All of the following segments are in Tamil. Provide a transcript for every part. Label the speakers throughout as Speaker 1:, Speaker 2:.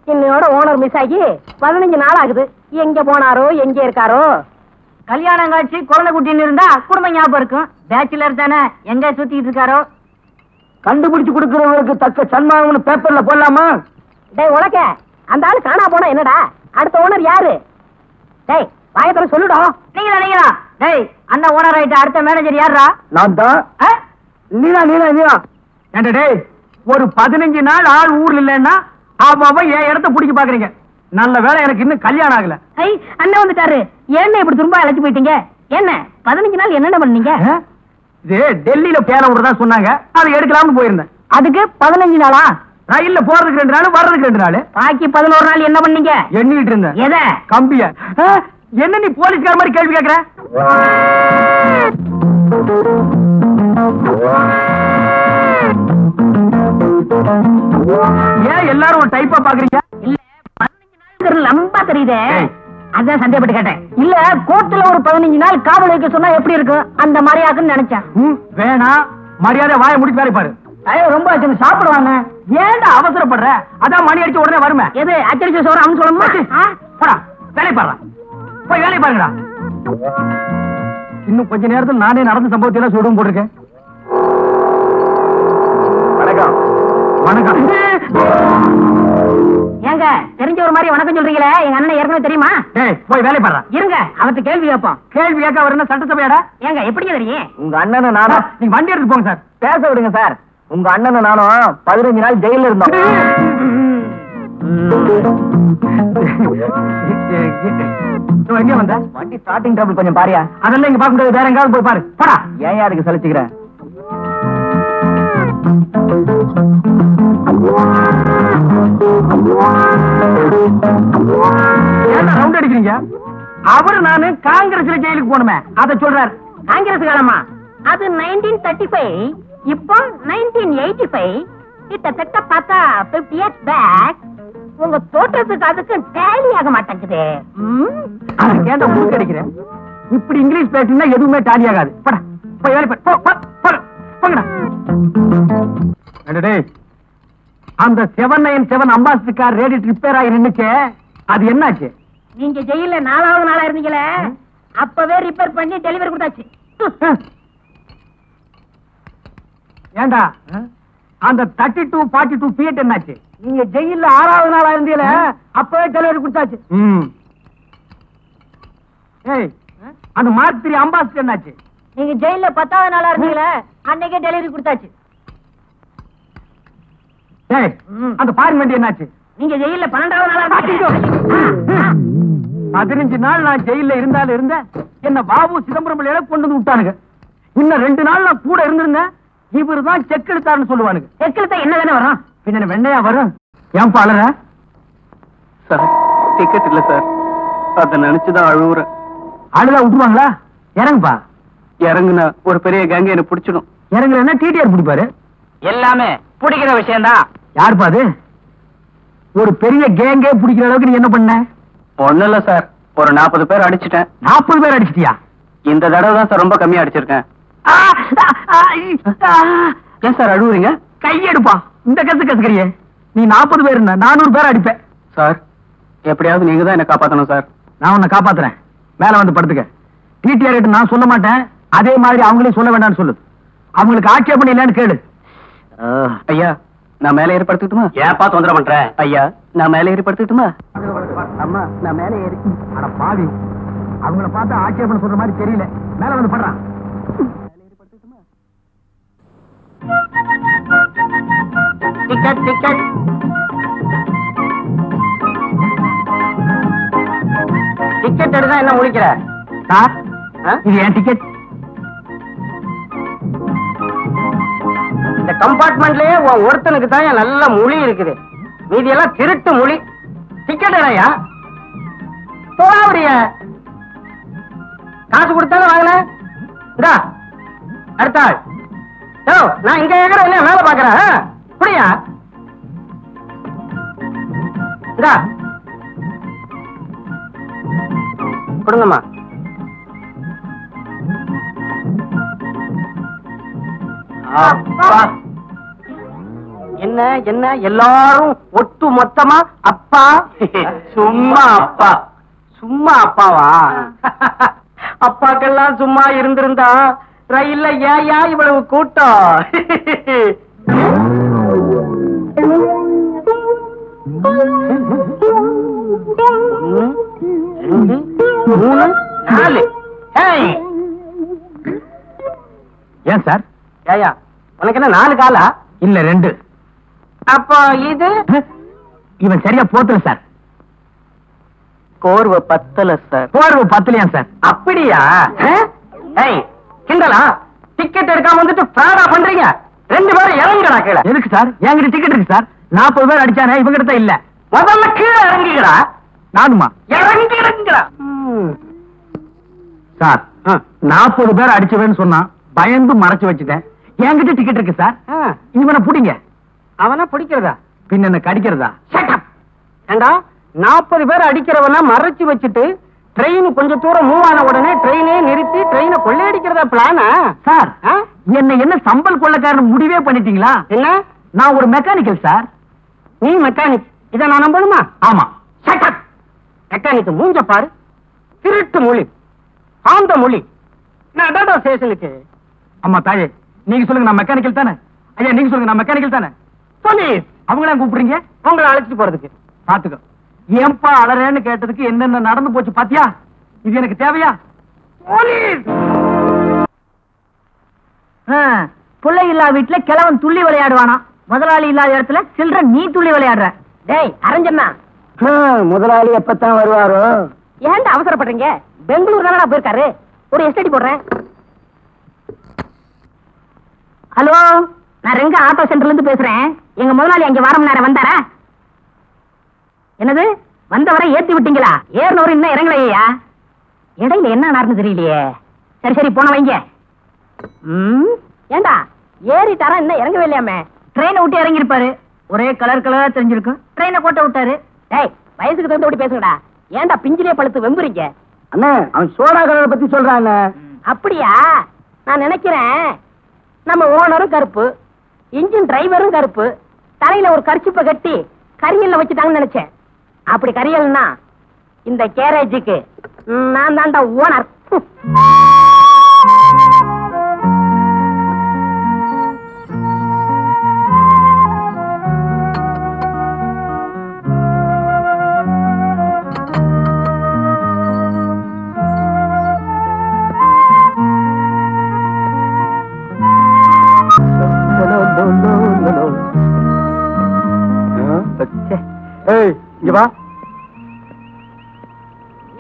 Speaker 1: இன்னையோட ஓனர் மிஸ் ஆகி 15 நாள் ஆகுது. எங்க போனாரோ எங்க இருக்காரோ? கல்யாணம் காட்சி குழந்தை குட்டின்னு இருந்தா குடும்பம் ஞாபகம் இருக்கும். பேச்சுலர் தானே, எங்க சுத்திட்டு இருக்காரோ?
Speaker 2: கண்டுபிடிச்சு கொடுக்கறவங்களுக்கு தக்க சன்மானம்னு பேப்பர்ல போடலாமா?
Speaker 1: டேய் உனக்க அந்த ஆளு காணா போனா என்னடா? அடுத்த ஓனர் யாரு? டேய் வாயத்துல சொல்லுடா. நீங்களா? டேய் அண்ணா ஓனர் ஆயிட்ட, அடுத்த மேனேஜர் யாரா?
Speaker 2: நான் தான். நீனா
Speaker 3: ஏண்டா டேய், ஒரு 15 நாள் ஆள் ஊர்ல இல்லன்னா அவன் என் இடத்த பிடிக்க பாக்குறீங்க. நல்ல வேலை எனக்கு இன்னும் கல்யாணம் ஆகல.
Speaker 1: அண்ணன் வந்துட்டாரு. என்ன இப்படி திரும்ப அழைச்சு போயிட்டீங்க? என்ன 15 நாள் என்னென்ன பண்ணீங்க?
Speaker 3: இது டெல்லியில பேர விடுறதா சொன்னாங்க, அதை எடுக்கலாம்னு போயிருந்தேன்.
Speaker 1: அதுக்கு 15 நாளா?
Speaker 3: ரயில்ல போறதுக்கு 2 நாள், வர்றதுக்கு 2 நாள்.
Speaker 1: பாக்கி 11 நாள் என்ன பண்ணீங்க?
Speaker 3: எண்ணிட்டு இருந்தேன்.
Speaker 1: எத?
Speaker 3: கம்பிய. என்ன நீ போலீஸ்கார மாதிரி கேள்வி கேக்குற? ஏன் எல்லாரும் ஒரு டைப்பா பாக்குறீங்க?
Speaker 1: இல்ல 15 நாள் லம்பா தெரியுதே, அதான் சந்தேகப்பட்டு கேட்டேன். இல்ல கோர்ட்ல ஒரு 15 நாள் காவல் வைக்க சொன்னா எப்படி இருக்கும், அந்த மாதிரி ஆகுன்னு நினைச்சேன்.
Speaker 3: வேணாம், மரியாதை வாயை முடிச்சு வேலை பாரு.
Speaker 1: ஐயோ ரொம்ப ஆச்சு, சாப்பிடுவாங்க.
Speaker 3: ஏன்டா அவசரப்படுற? அதான் மணி அடிச்ச உடனே வருமே.
Speaker 1: எது அச்சடிச்ச சோறு அவன் சொல்லணுமா?
Speaker 3: போடா வேலை பாரு, போய் வேலை பாருங்கடா. இன்னும் கொஞ்ச நேரத்தில் நானே நடந்த சம்பவத்தை எல்லாம் சொல்லுவோம் போட்டிருக்கேன்.
Speaker 2: வணக்கம்.
Speaker 3: வணக்கம்.
Speaker 1: ஏங்க தெரிஞ்ச ஒரு மாதிரி வணக்கம் சொல்றீங்களே, எங்க அண்ணன் ஏற்கனவே தெரியுமா?
Speaker 3: போய் வேலை பாரு.
Speaker 1: இருங்க அவர்கிட்ட கேள்வி கேட்போம்.
Speaker 3: கேள்வி கேட்க வரணும் சட்டசபையாடா?
Speaker 1: ஏங்க எப்படிங்க தெரியும்?
Speaker 2: உங்க அண்ணனை நானும்.
Speaker 3: நீங்க வண்டி எடுத்து போங்க சார்.
Speaker 2: பேச விடுங்க சார். உங்க அண்ணனை நானும் 15 நாள் ஜெயில இருந்தோம்.
Speaker 3: எங்க வந்த?
Speaker 2: வண்டி ஸ்டார்டிங் டேபிள் கொஞ்சம் பாரியா.
Speaker 3: அதெல்லாம் இங்க பார்க்க முடியாது, வேற எங்காவது போய் பாரு. போடா.
Speaker 2: ஏன் அதுக்கு சலிச்சுக்கிறேன்?
Speaker 3: ரவுண்ட் அடிக்கிறீங்க. அவரு நானு காங்கிரஸ்ல ஜெயிலுக்கு போனுமே, அதை சொல்றாரு.
Speaker 1: காங்கிரஸ் காலமா? அது 1935, இப்போ 1985. கிட்டத்தட்ட பார்த்தா 50 years பேக். உங்க தோற்றத்துக்கு அதுக்கு டேலி ஆக மாட்டேங்குது.
Speaker 3: கேட்ட மூக்கு அடிக்கிறேன். இப்படி இங்கிலீஷ் பேசினா எதுவுமே டாலி ஆகாது. போடா போய் வேலை பாரு. போங்கடா. அந்த 797 அம்பாசிடர் கார் ரேடியேட்டர் ரிப்பேர் ஆகி நின்னுச்சே, அது என்னாச்சு?
Speaker 1: நீங்க ஜெயில 4வது நாளா இருந்தீங்களே, அப்பவே ரிப்பேர் பண்ணி டெலிவரி கொடுத்தாச்சு.
Speaker 3: ஏண்டா அந்த 32 42 பிஎட் என்னாச்சு? நீங்க ஜெயில 6வது நாளா இருந்தீங்களே, அப்பவே டெலிவரி கொடுத்தாச்சு. ஏய் அந்த மார்க் 3 அம்பாசிடர் என்னாச்சு?
Speaker 1: நீங்க ஜெயில 10வது நாளா இருந்தீங்களே, அன்னைக்கே டெலிவரி கொடுத்தாச்சு.
Speaker 3: அந்த பார்லிமெண்ட் என்னாச்சு?
Speaker 1: நீங்க ஜெயில 12வது நாளா இருந்தீங்க.
Speaker 3: 15 நாள் நான் ஜெயில இருந்தாலும் இருந்தேன். என்ன பாபு சிதம்பரம் பிள்ளையில கொண்டு வந்து விட்டானுங்க. இன்னும் 2 நாள் நான் கூட இருந்திருந்தேன், இவரு தான் செக் எடுத்தாருன்னு சொல்லுவானுங்க.
Speaker 1: செக் எடுத்தா என்ன தானே வரும்?
Speaker 3: பின்ன வெண்ணையா வரும். ஏன் பாலர
Speaker 2: சார்? டிக்கெட் இல்ல சார், அத நினைச்சுதான் அழுவுறேன்.
Speaker 3: அழுதா விட்டுருவாங்களா? இறங்குப்பா.
Speaker 2: இறங்குனா ஒரு பெரிய கேங்க என்ன பிடிச்சிடும்.
Speaker 3: இறங்குறேன்னா டிடிஆர் பிடிப்பாரு.
Speaker 1: எல்லாமே பிடிக்கிற விஷயம் தான்.
Speaker 3: யாருப்பா அது? ஒரு பெரிய கேங்கே பிடிக்கிற அளவுக்கு நீ என்ன பண்ண?
Speaker 2: ஒண்ணு இல்ல சார், ஒரு 40 பேர் அடிச்சிட்டேன்.
Speaker 3: 40 பேர் அடிச்சிட்டியா?
Speaker 2: இந்த தடவை தான் சார் ரொம்ப கம்மியா அடிச்சிருக்கேன். ஏன் சார் அழுவுறீங்க?
Speaker 3: கையெடுப்பா. இந்த கசு கசுக்கிறியே. நீ 40 பேர் 400 பேர் அடிப்பேன்.
Speaker 2: சார் எப்படியாவது நீங்க தான் என்ன காப்பாத்தணும் சார்.
Speaker 3: நான் உன்னை காப்பாத்துறேன். மேல வந்து படுத்துக்க. டிடிஆர் நான் சொல்ல மாட்டேன், அதே மாதிரி அவங்களே சொல்ல வேண்டாம்னு சொல்லு. அவங்களுக்கு ஆட்சேபம் இல்லைன்னு கேளு.
Speaker 2: ஐயா நான் மேலே ஏறி படுத்துக்கிட்டுமா?
Speaker 3: ஏப்பா தொந்தரவு பண்ற?
Speaker 2: ஐயா நான் மேலே ஏறி படுத்துக்கிட்டுமா?
Speaker 3: அம்மா நான் மேலே ஏறி. அட பாவி, அவங்கள பார்த்தா ஆட்சேபம் சொல்ற மாதிரி தெரியல. மேல வந்து படுறான்.
Speaker 1: டிக்கெட் டிக்கெட் டிக்கெட் எடுத்தா என்ன முழிக்கிற?
Speaker 3: சார் இது என் டிக்கெட்.
Speaker 1: இந்த கம்பார்ட்மெண்ட்லயே ஒருத்தனுக்கு தான் நல்ல மொழி இருக்குது, மீதி எல்லாம் திருட்டு மொழி. டிக்கெட் இல்லையா? போறிய காசு கொடுத்தாலும் வாங்கல. இந்தா அடுத்த ஆள். நான் இங்க கேக்குற என்ன மேல பாக்குறேன். புரியா? இந்தா கொடுங்கம்மா.
Speaker 3: என்ன என்ன எல்லாரும் ஒட்டு மொத்தமா அப்பா? சும்மா அப்பா. சும்மா அப்பாவா? அப்பாக்கெல்லாம் சும்மா இருந்திருந்தா ரயில்ல ஏயா இவ்வளவு கூட்டம்? ஒண்ணு, ரெண்டு, மூணு, நாலு. ஏன் சார்? ஏயா உனக்கு என்ன 4 காலா? இல்ல 2. அப்போ இது இவன் சரியா போத்தல சார்.
Speaker 2: கோர்வை பத்தல சார்.
Speaker 3: போர்வு பத்தலையா சார்? அப்படியா? கிண்டலா? டிக்கெட் எடுக்காம வந்துட்டு ஃப்ராடா பண்றீங்க? 2 பேரும் இறங்குடா கீழே. எதுக்கு சார்? என்கிட்ட டிக்கெட் இருக்கு சார். 40 பேர் அடிச்சானே, இவங்க கிட்ட இல்ல. முதல்ல கீழே இறங்குங்கடா. நானுமா? இறங்குங்கடா சார். 40 பேர் அடிச்சவன்னு சொன்னா பயந்து மறைச்சு வச்சுட்டேன். என்கிட்ட டிக்கெட் இருக்கு சார். இவனை பிடிங்க. அவனை பிடிக்கிறதா? பின்ன என்ன கடிக்கிறதா? ஏண்டா 40 பேர் அடிக்கிறவன மறைச்சு வச்சுட்டு ட்ரெயின் கொஞ்சம் தூரம் மூவ் ஆன உடனே ட்ரெயினே நிறுத்தி ட்ரெயினை கொள்ளையடிக்கிறதா பிளானா? சார் என்ன சம்பல் கொள்ளைக்காரன் முடிவே பண்ணிட்டீங்களா? என்ன? நான் ஒரு மெக்கானிக்கல் சார். நீ மெக்கானிக்? இதை நான் நம்பணுமா? ஆமா. மெக்கானிக் மூஞ்ச பாரு. திருட்டு மொழி, ஆந்த மொழி. நான் ஸ்டேஷனுக்கு. அம்மா தாயே, நீங்க சொல்லுங்க நான் மெக்கானிக்கல் தானே? ஐயா நீங்க சொல்லுங்க நான் மெக்கானிக்கல் தானே? போலீஸ் அவங்கள கூப்பிடுறீங்க உங்களை அழைச்சிட்டு போறதுக்கு. பாத்துக்க, ஏன்பா அலறேன்னு கேட்டதுக்கு என்னென்ன நடந்து போச்சு பாத்தியா? இது எனக்கு தேவையா? போலீஸ்!
Speaker 1: பிள்ளை இல்லா வீட்டுல கிழவன் துள்ளி விளையாடுவானா? முதலாளி இல்லாத இடத்துல சில்ற நீ துள்ளி விளையாடுற. டேய் அரஞ்சண்ணா,
Speaker 3: முதலாளி எப்பத்தான் வருவாரோ?
Speaker 1: ஏன்டா அவசரப்படுறீங்க? பெங்களூர் தானடா போயிருக்காரு. ஒரு எஸ்டடி போடுறேன். ஹலோ, நான் ரெங்க ஆட்டோ சென்டர்ல இருந்து பேசுறேன். எங்க முதலாளி அங்க வாரம் நேரம் வந்தாரா? என்னது வந்தவரை ஏத்தி விட்டீங்களா? ஏறினவரு இன்னும் இறங்கலையா? இடையில என்ன நடந்து தெரியலையே. சரி சரி போன வைங்க. ஏண்டா ஏறிட்டாரா? இன்னும் இறங்கவே இல்லையாமே. ட்ரெயினை விட்டு இறங்கி இருப்பாரு. ஒரே கலர் கலரா தெரிஞ்சிருக்கும். ட்ரெயினை கோட்டை விட்டாரு. டேய் வயசுக்கு தகுந்த ஓடி பேசுங்கடா. ஏண்டா பிஞ்சிலே பழுத்து வெம்புறீங்க?
Speaker 3: அண்ணா அவன் சோடா கலரை பத்தி சொல்றாங்க.
Speaker 1: அப்படியா? நான் நினைக்கிறேன் நம்ம ஓனரும் கருப்பு, இன்ஜின் டிரைவரும் கருப்பு, தலையில ஒரு கர்ச்சிப்பை கட்டி கரியல்ல வச்சுட்டாங்கன்னு நினைச்சேன். அப்படி கரியல்னா இந்த கேரேஜுக்கு நான் தான்டா ஓனர்.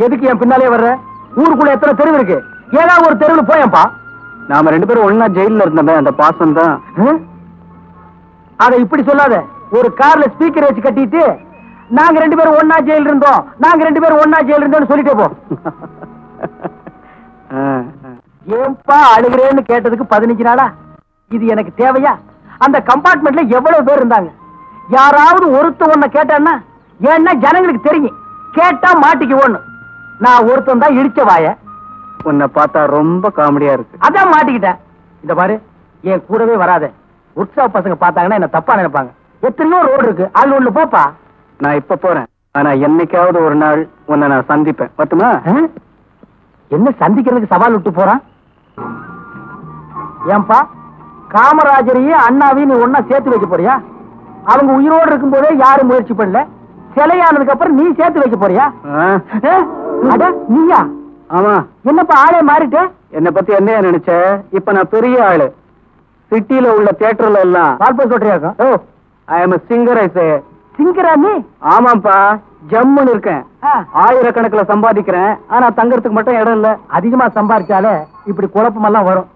Speaker 3: எதுக்கு என் பின்னாலே வர்ற? ஊருக்குள்ள எத்தனை தெருவு இருக்கு? ஏதாவது ஒரு தெருவில் போயப்பா.
Speaker 2: நாம 2 பேரும் ஒண்ணா ஜெயில இருந்தோமே, அந்த பாசம் தான்.
Speaker 3: அதை இப்படி சொல்லாத. ஒரு கார்ல ஸ்பீக்கர் வச்சு கட்டிட்டு நாங்க 2 பேரும் ஒண்ணா ஜெயில இருந்தோம், நாங்க 2 பேரும் ஒண்ணா ஜெயில இருந்தோம்னு சொல்லிட்டே போ. ஏன்பா அழுகிறேன்னு கேட்டதுக்கு 15 நாளா? இது எனக்கு தேவையா? அந்த கம்பார்ட்மெண்ட்ல எவ்வளவு பேர் இருந்தாங்க. யாராவது ஒருத்தன் ஒன்ன கேட்டான்னா, ஏன்னா ஜனங்களுக்கு தெரியும் கேட்டா மாட்டிக்கு ஒண்ணு. நான் ஒருத்தன் தான் இடிச்ச வாய.
Speaker 2: உன்னை பார்த்தா ரொம்ப காமெடியா இருக்கு.
Speaker 3: அதான் மாட்டிக்கிட்டேன். இந்த பாரு, என் கூடவே வராத. உற்சாக பசங்க பார்த்தாங்கன்னா என்ன தப்பா நினைப்பாங்க. எத்தனையோ ரோடு இருக்கு, அது ஒண்ணு போப்பா.
Speaker 2: நான் இப்ப போறேன். ஆனா என்னைக்காவது ஒரு நாள் உன்னை நான் சந்திப்பேன். பத்துமா?
Speaker 3: என்ன சந்திக்கிறதுக்கு சவால் விட்டு போறான்? ஏன்பா காமராஜரையும் அண்ணாவையும் நீ ஒன்னா சேர்த்து வைக்க போறியா? அவங்க உயிரோடு இருக்கும் போதே யாரும் முயற்சி பண்ணல. சிலையானதுக்கு அப்புறம் நீ சேர்த்து வைக்க போறியா? அட நீயா?
Speaker 2: ஆமா.
Speaker 3: என்னப்பா ஆளே மாறிட்ட?
Speaker 2: என்ன பத்தி என்ன நினைச்ச? இப்ப நான் பெரிய ஆளு. சிட்டில உள்ள தியேட்டர்ல எல்லாம்
Speaker 3: பால்பா சொல்றியா?
Speaker 2: ஓ, ஐ அம் a singer. I say.
Speaker 3: சிங்கரா நீ?
Speaker 2: ஆமாப்பா, ஜம்முன்னு இருக்கேன். ஆயிரக்கணக்கில் சம்பாதிக்கிறேன். ஆனா தங்கறதுக்கு மட்டும் இடம் இல்ல.
Speaker 3: அதிகமா சம்பாதிச்சாலே இப்படி குழப்பம் எல்லாம் வரும்.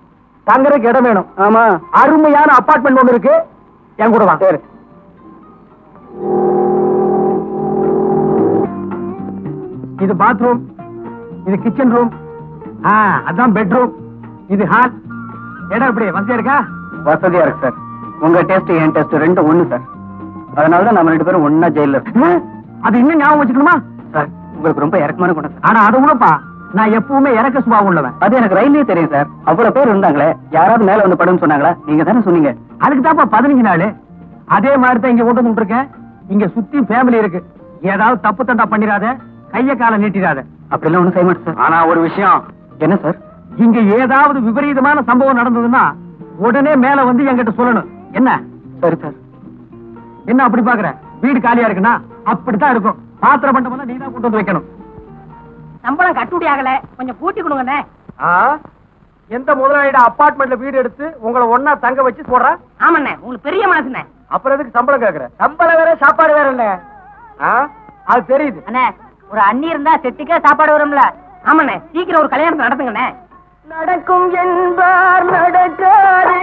Speaker 3: தங்கறதுக்கு இடம் வேணும்.
Speaker 2: ஆமா,
Speaker 3: அருமையான அபார்ட்மெண்ட் ஒண்ணு இருக்கு, என் கூட வா.
Speaker 2: சரி.
Speaker 3: இது பாத்ரூம், இது கிச்சன் ரூம், அதான் பெட்ரூம், இது ஹால். இடம் எப்படி வசதியா இருக்கா?
Speaker 2: வசதியா இருக்கு சார். உங்க டெஸ்ட் என் டெஸ்ட் 2 ஒண்ணு சார். அதனாலதான் நம்ம 2 பேரும் ஒன்னா ஜெயில இருக்கோம்.
Speaker 3: அது இன்னும் ஞாபகம் வச்சுக்கணுமா
Speaker 2: சார்? உங்களுக்கு ரொம்ப இறக்கமான குணம் சார்.
Speaker 3: ஆனா அது கூடப்பா, நான் எப்பவுமே இறக்க சுபாவம் உள்ளவன்.
Speaker 2: அது எனக்கு ரயிலே தெரியும் சார். அவ்வளவு பேர் இருந்தாங்களே, யாராவது மேல வந்து படுன்னு சொன்னாங்களா? நீங்க தானே சொன்னீங்க.
Speaker 3: அதுக்கு தான்ப்பா 15 நாள். அதே மாதிரி தான் இங்க கொண்டு வந்து இருக்கேன். இங்க சுத்தி ஃபேமிலி இருக்கு. ஏதாவது தப்பு தண்டா பண்ணிராத, கைய காலை நீட்டிராத.
Speaker 2: அப்படிலாம் ஒண்ணும் செய்ய மாட்டேன் சார்.
Speaker 3: ஆனா ஒரு விஷயம்,
Speaker 2: என்ன சார்?
Speaker 3: இங்க ஏதாவது விபரீதமான சம்பவம் நடந்ததுன்னா உடனே மேல வந்து என்கிட்ட சொல்லணும். என்ன?
Speaker 2: சரி சார்.
Speaker 3: என்ன அப்படி பாக்குற? வீடு காலியா இருக்குன்னா அப்படித்தான் இருக்கும். பாத்திர பண்டமெல்லாம் நீ தான் கொண்டு வந்து வைக்கணும்.
Speaker 1: சம்பளம் கட்டுப்படி ஆகல, கொஞ்சம் கூட்டி கொடுங்கண்ணே.
Speaker 3: எந்த முதலாளியோட அபார்ட்மெண்ட்ல வீடு எடுத்து உங்களை ஒன்னா தங்க வச்சு போடுற?
Speaker 1: ஆமாண்ணே, உங்களுக்கு பெரிய மனசுண்ணே.
Speaker 3: அப்புறம் எதுக்கு சம்பளம் கேக்குற? சம்பளம் வேற சாப்பாடு வேற இல்ல. அது தெரியுது.
Speaker 1: அண்ணே, ஒரு அண்ணி இருந்தா செட்டுக்கே சாப்பாடு வரும்ல. ஆமாண்ணே, சீக்கிரம் ஒரு கல்யாணத்தை நடத்துங்கண்ணே. நடக்கும் என்பார் நடக்காது,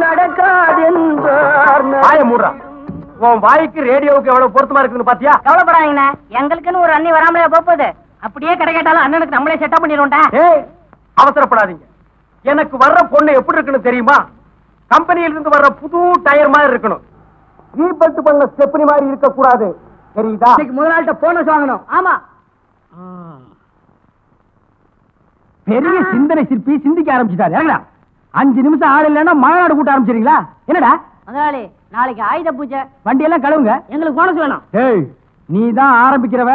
Speaker 1: நடக்காது என்பார்.
Speaker 3: வாய மூடுறா. உன் வாய்க்கு ரேடியோவுக்கு எவ்வளவு பொருத்தமா இருக்குன்னு பாத்தியா?
Speaker 1: கவலைப்படாதீங்கண்ணே, எங்களுக்குன்னு ஒரு அண்ணி வராமலே போகுது. அப்படியே கடை கேட்டாலும் அண்ணனுக்கு நம்மளே செட்டப் பண்ணிடுவோம்டா.
Speaker 3: ஏய், அவசரப்படாதீங்க. எனக்கு வர்ற பொண்ணு எப்படி இருக்குன்னு தெரியுமா? கம்பெனியில இருந்து வர்ற புது டயர் மாதிரி இருக்கணும். ரீபல்ட் பண்ண ஸ்டெப்னி மாதிரி இருக்க கூடாது. தெரியுதா?
Speaker 1: முதலாளிட்ட போனஸ் வாங்கணும். ஆமா,
Speaker 3: பெரிய சிந்தனை சிற்பி சிந்திக்க ஆரம்பிச்சுட்டாரு. 5 நிமிஷம் ஆள் இல்லைன்னா மாநாடு கூட்ட ஆரம்பிச்சிருங்களா? என்னடா
Speaker 1: முதலாளி, நாளைக்கு ஆயுத பூஜை,
Speaker 3: வண்டியெல்லாம் கழுவுங்க.
Speaker 1: எங்களுக்கு போனஸ் வேணும்.
Speaker 3: ஏய், நீ தான் ஆரம்பிக்கிறவ.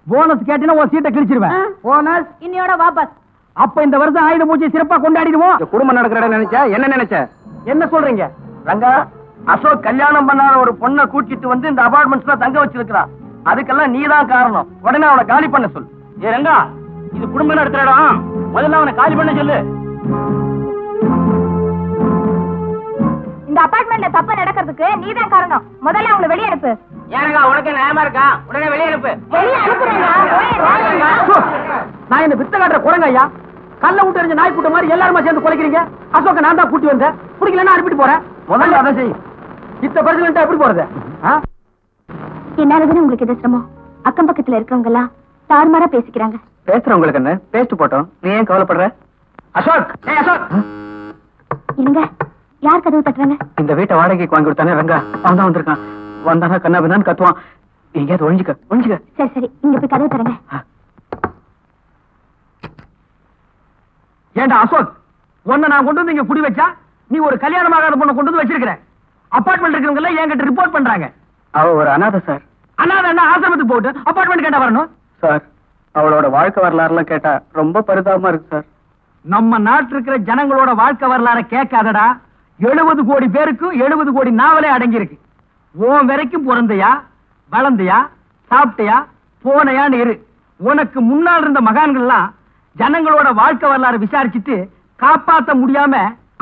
Speaker 3: போனஸ் கேட்டினா ஒரு சீட்டை கிழிச்சிருவேன்.
Speaker 1: போனஸ் இன்னையோட வாபஸ்.
Speaker 3: அப்ப இந்த வருஷம் ஆயுத பூஜை சிறப்பா கொண்டாடிடுவோம். குடும்பம் நடக்கிற இடம் நினைச்சா என்ன நினைச்ச? என்ன சொல்றீங்க ரங்கா? அசோக் கல்யாணம் பண்ணாத ஒரு பொண்ணை கூட்டிட்டு வந்து இந்த அபார்ட்மெண்ட்ஸ்ல தங்க வச்சிருக்கான். அதுக்கெல்லாம் நீ தான் காரணம். உடனே அவனை காலி பண்ண சொல்லு. ஏ ரங்கா, இது குடும்பம் நடத்துற இடம். முதல்ல அவனை காலி பண்ண சொல்லு.
Speaker 4: இந்த அபார்ட்மெண்ட்ல தப்பு நடக்கிறதுக்கு நீதான் காரணம். முதல்ல அவங்களை வெளியே அனுப்பு.
Speaker 1: ஏனங்க உனக்கு நியாயமா இருக்கா? உடனே வெளியே அனுப்பு.
Speaker 4: வெளியே அனுப்புறேங்க.
Speaker 3: நான் என்ன வித்த காட்டுற குரங்க ஐயா? கல்ல விட்டு எறிஞ்ச நாய் கூட்ட மாதிரி எல்லாருமா சேர்ந்து குலைக்கிறீங்க. அசோக்க நான் தான் கூட்டி வந்தேன். பிடிக்கலன்னா அனுப்பிட்டு போறேன். முதல்ல அதை செய். இத்த பிரச்சனை எப்படி போறது?
Speaker 4: என்னாலதானே உங்களுக்கு எது சிரமம்? அக்கம் பக்கத்துல இருக்கவங்க எல்லாம் தாறுமாறா பேசிக்கிறாங்க.
Speaker 2: பேசுறவங்களுக்கு என்ன? பேஸ்ட் போட்டோம். நீ ஏன் கவலைப்படுற?
Speaker 3: அசோக், ஏய் அசோக்.
Speaker 4: இருங்க, யார் கதவு தட்டுறாங்க?
Speaker 2: இந்த வீட்டை வாடகைக்கு வாங்கி கொடுத்தானே ரங்கா, அவன் தான் வந்திருக்கான். வந்தானா கண்ணா பின்னான்னு கத்துவான். எங்கேயாவது ஒழிஞ்சுக்க ஒழிஞ்சுக்க.
Speaker 4: சரி சரி, இங்க போய் கதவு தரங்க.
Speaker 3: ஏண்டா அசோக், உன்னை நான் கொண்டு வந்து இங்க குடி வச்சா நீ ஒரு கல்யாணமாகாத பொண்ணை கொண்டு வந்து வச்சிருக்கிற. அபார்ட்மெண்ட் இருக்கிறவங்க எல்லாம் என்கிட்ட ரிப்போர்ட் பண்றாங்க.
Speaker 2: அவ ஒரு அனாதை சார்.
Speaker 3: அனாதை என்ன ஆசிரமத்துக்கு போட்டு அபார்ட்மெண்ட் கேட்டா வரணும்
Speaker 2: சார்? அவளோட வாழ்க்கை வரலாறுலாம் கேட்டா ரொம்ப பரிதாபமா இருக்கு சார்.
Speaker 3: நம்ம நாட்டு இருக்கிற ஜனங்களோட வாழ்க்கை வரலாற கேட்காதடா. 70 கோடி பேருக்கு 70 கோடி நாவலே அடங்கி இருக்கு. உன் வரைக்கும் பிறந்தையா, வளர்ந்தையா, சாப்பிட்டையா, போனையான்னு இரு. உனக்கு முன்னால் இருந்த மகான்கள் எல்லாம் ஜனங்களோட வாழ்க்கை வரலாறு விசாரிச்சுட்டு காப்பாத்த முடியாம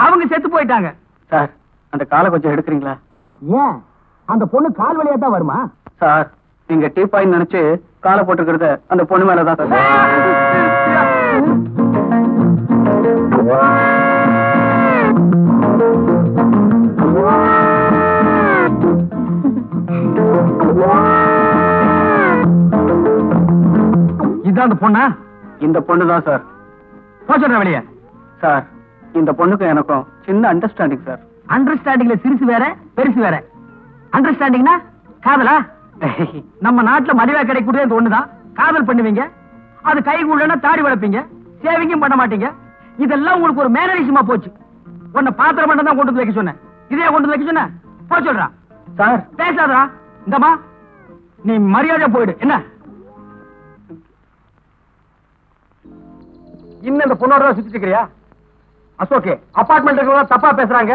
Speaker 3: அவங்க செத்து போயிட்டாங்க.
Speaker 2: சார், அந்த காலை கொஞ்சம் எடுக்கிறீங்களா?
Speaker 3: ஏன் அந்த பொண்ணு கால் வழியா தான் வருமா?
Speaker 2: சார், நீங்க டீப்பாய் நினைச்சு காலை போட்டுக்கிறது அந்த பொண்ணு மேலதான் சார்.
Speaker 3: இதான் அந்த பொண்ணா?
Speaker 2: இந்த பொண்ணுதான் சார்.
Speaker 3: போச்சுடுற வெளியே.
Speaker 2: சார், இந்த பொண்ணுக்கும் எனக்கும் சின்ன அண்டர்ஸ்டாண்டிங் சார்.
Speaker 3: அண்டர்ஸ்டாண்டிங்ல சிறுசு வேற பெருசு வேற. அண்டர்ஸ்டாண்டிங்னா காதலா? நம்ம நாட்டுல மலிவா கிடைக்கூடிய இந்த ஒண்ணுதான். காதல் பண்ணுவீங்க, அது கைக்குள்ளனா தாடி வளர்ப்பீங்க, சேவிங்கும் பண்ண மாட்டீங்க. இதெல்லாம் உங்களுக்கு ஒரு மேனரிசமா போச்சு. உன்னை பாத்திரம் மட்டும் தான் கொண்டு வந்து வைக்க சொன்னேன். இதே கொண்டு வந்து வைக்க சொன்ன போய் சொல்றா.
Speaker 2: சார்,
Speaker 3: பேசாதா? இந்தமா நீ மரியாதை போயிடு. என்ன இன்னும் இந்த பொண்ணோட சுத்திட்டு இருக்கிறியா? அசோகே, அபார்ட்மெண்ட் தப்பா பேசுறாங்க.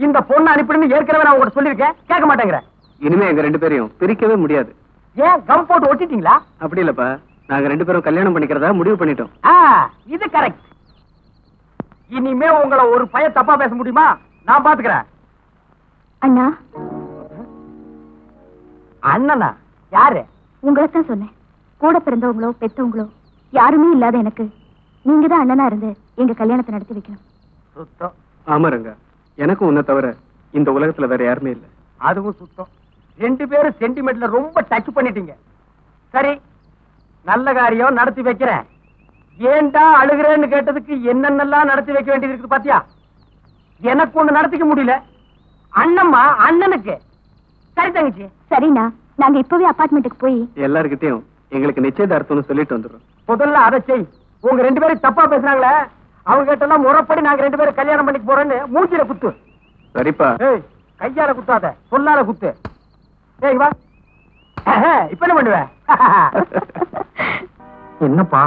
Speaker 3: இந்த பொண்ணு அனுப்பிடுன்னு ஏற்கனவே நான் உங்கள்கிட்ட சொல்லியிருக்கேன். கேட்க மாட்டேங்கிற.
Speaker 2: இனிமே எங்க 2 பேரையும் பிரிக்கவே முடியாது.
Speaker 3: ஏன் கம் போட்டு ஒட்டிட்டீங்களா?
Speaker 2: அப்படி இல்லப்பா, நாங்க 2 பேரும் கல்யாணம் பண்ணிக்கிறதா முடிவு பண்ணிட்டோம்.
Speaker 3: இது கரெக்ட். இனிமே உங்களை ஒரு பையன் தப்பா பேச முடியுமா? நான் பாத்துக்கிறேன்.
Speaker 4: அண்ணா.
Speaker 3: அண்ணனா? யாரு?
Speaker 4: உங்களைத்தான் சொன்னேன். கூட பிறந்தவங்களோ பெத்தவங்களோ யாருமே இல்லாத எனக்கு நீங்க தான் அண்ணனா இருந்து எங்க கல்யாணத்தை நடத்தி வைக்கணும்.
Speaker 3: சுத்தம்.
Speaker 2: ஆமா ரங்கா, எனக்கும் உன்னை தவிர இந்த உலகத்துல வேற யாருமே இல்ல.
Speaker 3: அதுவும் சுத்தம். 2 பேரும் சென்டிமெண்ட்ல ரொம்ப டச் பண்ணிட்டீங்க. சரி, நல்ல காரியம் நடத்தி வைக்கிறேன். ஏன்டா அழுகிறேன்னு கேட்டதுக்கு என்னென்னலாம் நடத்தி வைக்க வேண்டியது இருக்குது பாத்தியா? எனக்கு ஒண்ணு நடத்திக்க முடியல. அண்ணம்மா அண்ணனுக்கு. சரி தங்கச்சி.
Speaker 4: சரிண்ணா, நாங்க இப்பவே அபார்ட்மெண்ட்டுக்கு போய்
Speaker 2: எல்லார்கிட்டயும் எங்களுக்கு நிச்சயதார்த்தம்னு சொல்லிட்டு வந்துடுறோம்.
Speaker 3: முதல்ல அதை செய். உங்க 2 பேரும் தப்பா பேசுறாங்களே, அவங்க கிட்ட எல்லாம் முறைப்படி நாங்க 2 பேரும் கல்யாணம் பண்ணிக்க போறோன்னு மூஞ்சில குத்து.
Speaker 2: சரிப்பா.
Speaker 3: ஏய், கையால குத்தாத, சொல்லால குத்து. ஏய் வா. இப்ப என்ன பண்ணுவ? என்னப்பா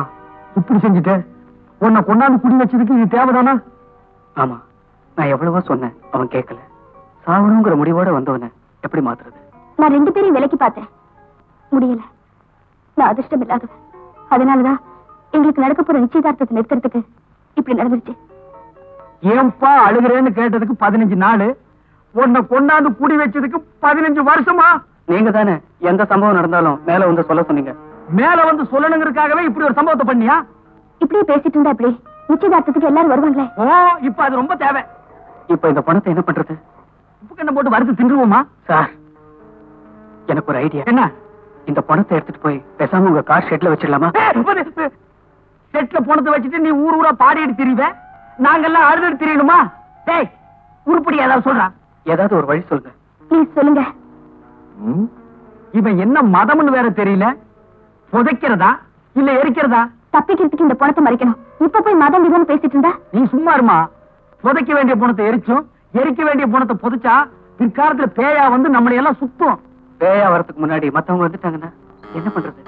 Speaker 3: இப்படி செஞ்சுட்ட? உன்னை கொண்டாந்து குடி வச்சதுக்கு இது தேவைதானா?
Speaker 2: ஆமா, நான் எவ்வளவோ சொன்னேன், அவன் கேட்கல. சாகணுங்கிற முடிவோட வந்தவன எப்படி மாத்துறது?
Speaker 4: நான் 2 பேரையும் விலைக்கு பார்த்தேன், முடியல. நான் அதிர்ஷ்டம் இல்லாதவன். அதனாலதான் எங்களுக்கு நடக்க போற நிச்சயதார்த்தத்தை நிறுத்துறதுக்கு இப்படி நடந்துருச்சு.
Speaker 3: ஏன்பா அழுகிறேன்னு கேட்டதுக்கு 15 நாள், உன்னை கொண்டாந்து குடி வச்சதுக்கு 15 வருஷமா?
Speaker 2: நீங்க தானே எந்த சம்பவம் நடந்தாலும் மேல வந்து சொல்ல சொன்னீங்க.
Speaker 3: மேல வந்து சொல்லணுங்கிறதுக்காகவே இப்படி ஒரு சம்பவத்தை பண்ணியா?
Speaker 4: இப்படியே பேசிட்டு இருந்தா இப்படி நிச்சயதார்த்தத்துக்கு எல்லாரும் வருவாங்களே.
Speaker 3: ஓ, இப்ப அது ரொம்ப தேவை.
Speaker 2: இப்ப இந்த பணத்தை என்ன பண்றது?
Speaker 3: உப்பு கண்ணை போட்டு வறுத்து தின்றுவோமா?
Speaker 2: சார், எனக்கு ஒரு ஐடியா.
Speaker 3: என்ன?
Speaker 2: இந்த பணத்தை எடுத்துட்டு போய் பேசாம உங்க கார் ஷெட்ல வச்சிடலாமா?
Speaker 3: செட்ல பணத்தை வச்சுட்டு நீ ஊர் ஊரா பாடிட்டு திரிவ, நாங்கெல்லாம் அழுதுட்டு திரியணுமா? டேய், உருப்படி ஏதாவது சொல்றா.
Speaker 2: ஏதாவது ஒரு வழி சொல்லுங்க.
Speaker 4: ப்ளீஸ் சொல்லுங்க.
Speaker 3: இவன் என்ன மதம்னு வேற தெரியல. புதைக்கிறதா இல்ல எரிக்கிறதா?
Speaker 4: தப்பிக்கிறதுக்கு இந்த பணத்தை மறைக்கணும். இப்ப போய் மதம் விதம் பேசிட்டு இருந்தா?
Speaker 3: நீ சும்மா இருமா. புதைக்க வேண்டிய பணத்தை எரிச்சும் எரிக்க வேண்டிய பணத்தை புதைச்சா பிற்காலத்துல பேயா வந்து நம்மளை எல்லாம் சுத்தும்.
Speaker 2: பேயா வரதுக்கு முன்னாடி மத்தவங்க வந்துட்டாங்கன்னா என்ன பண்றது?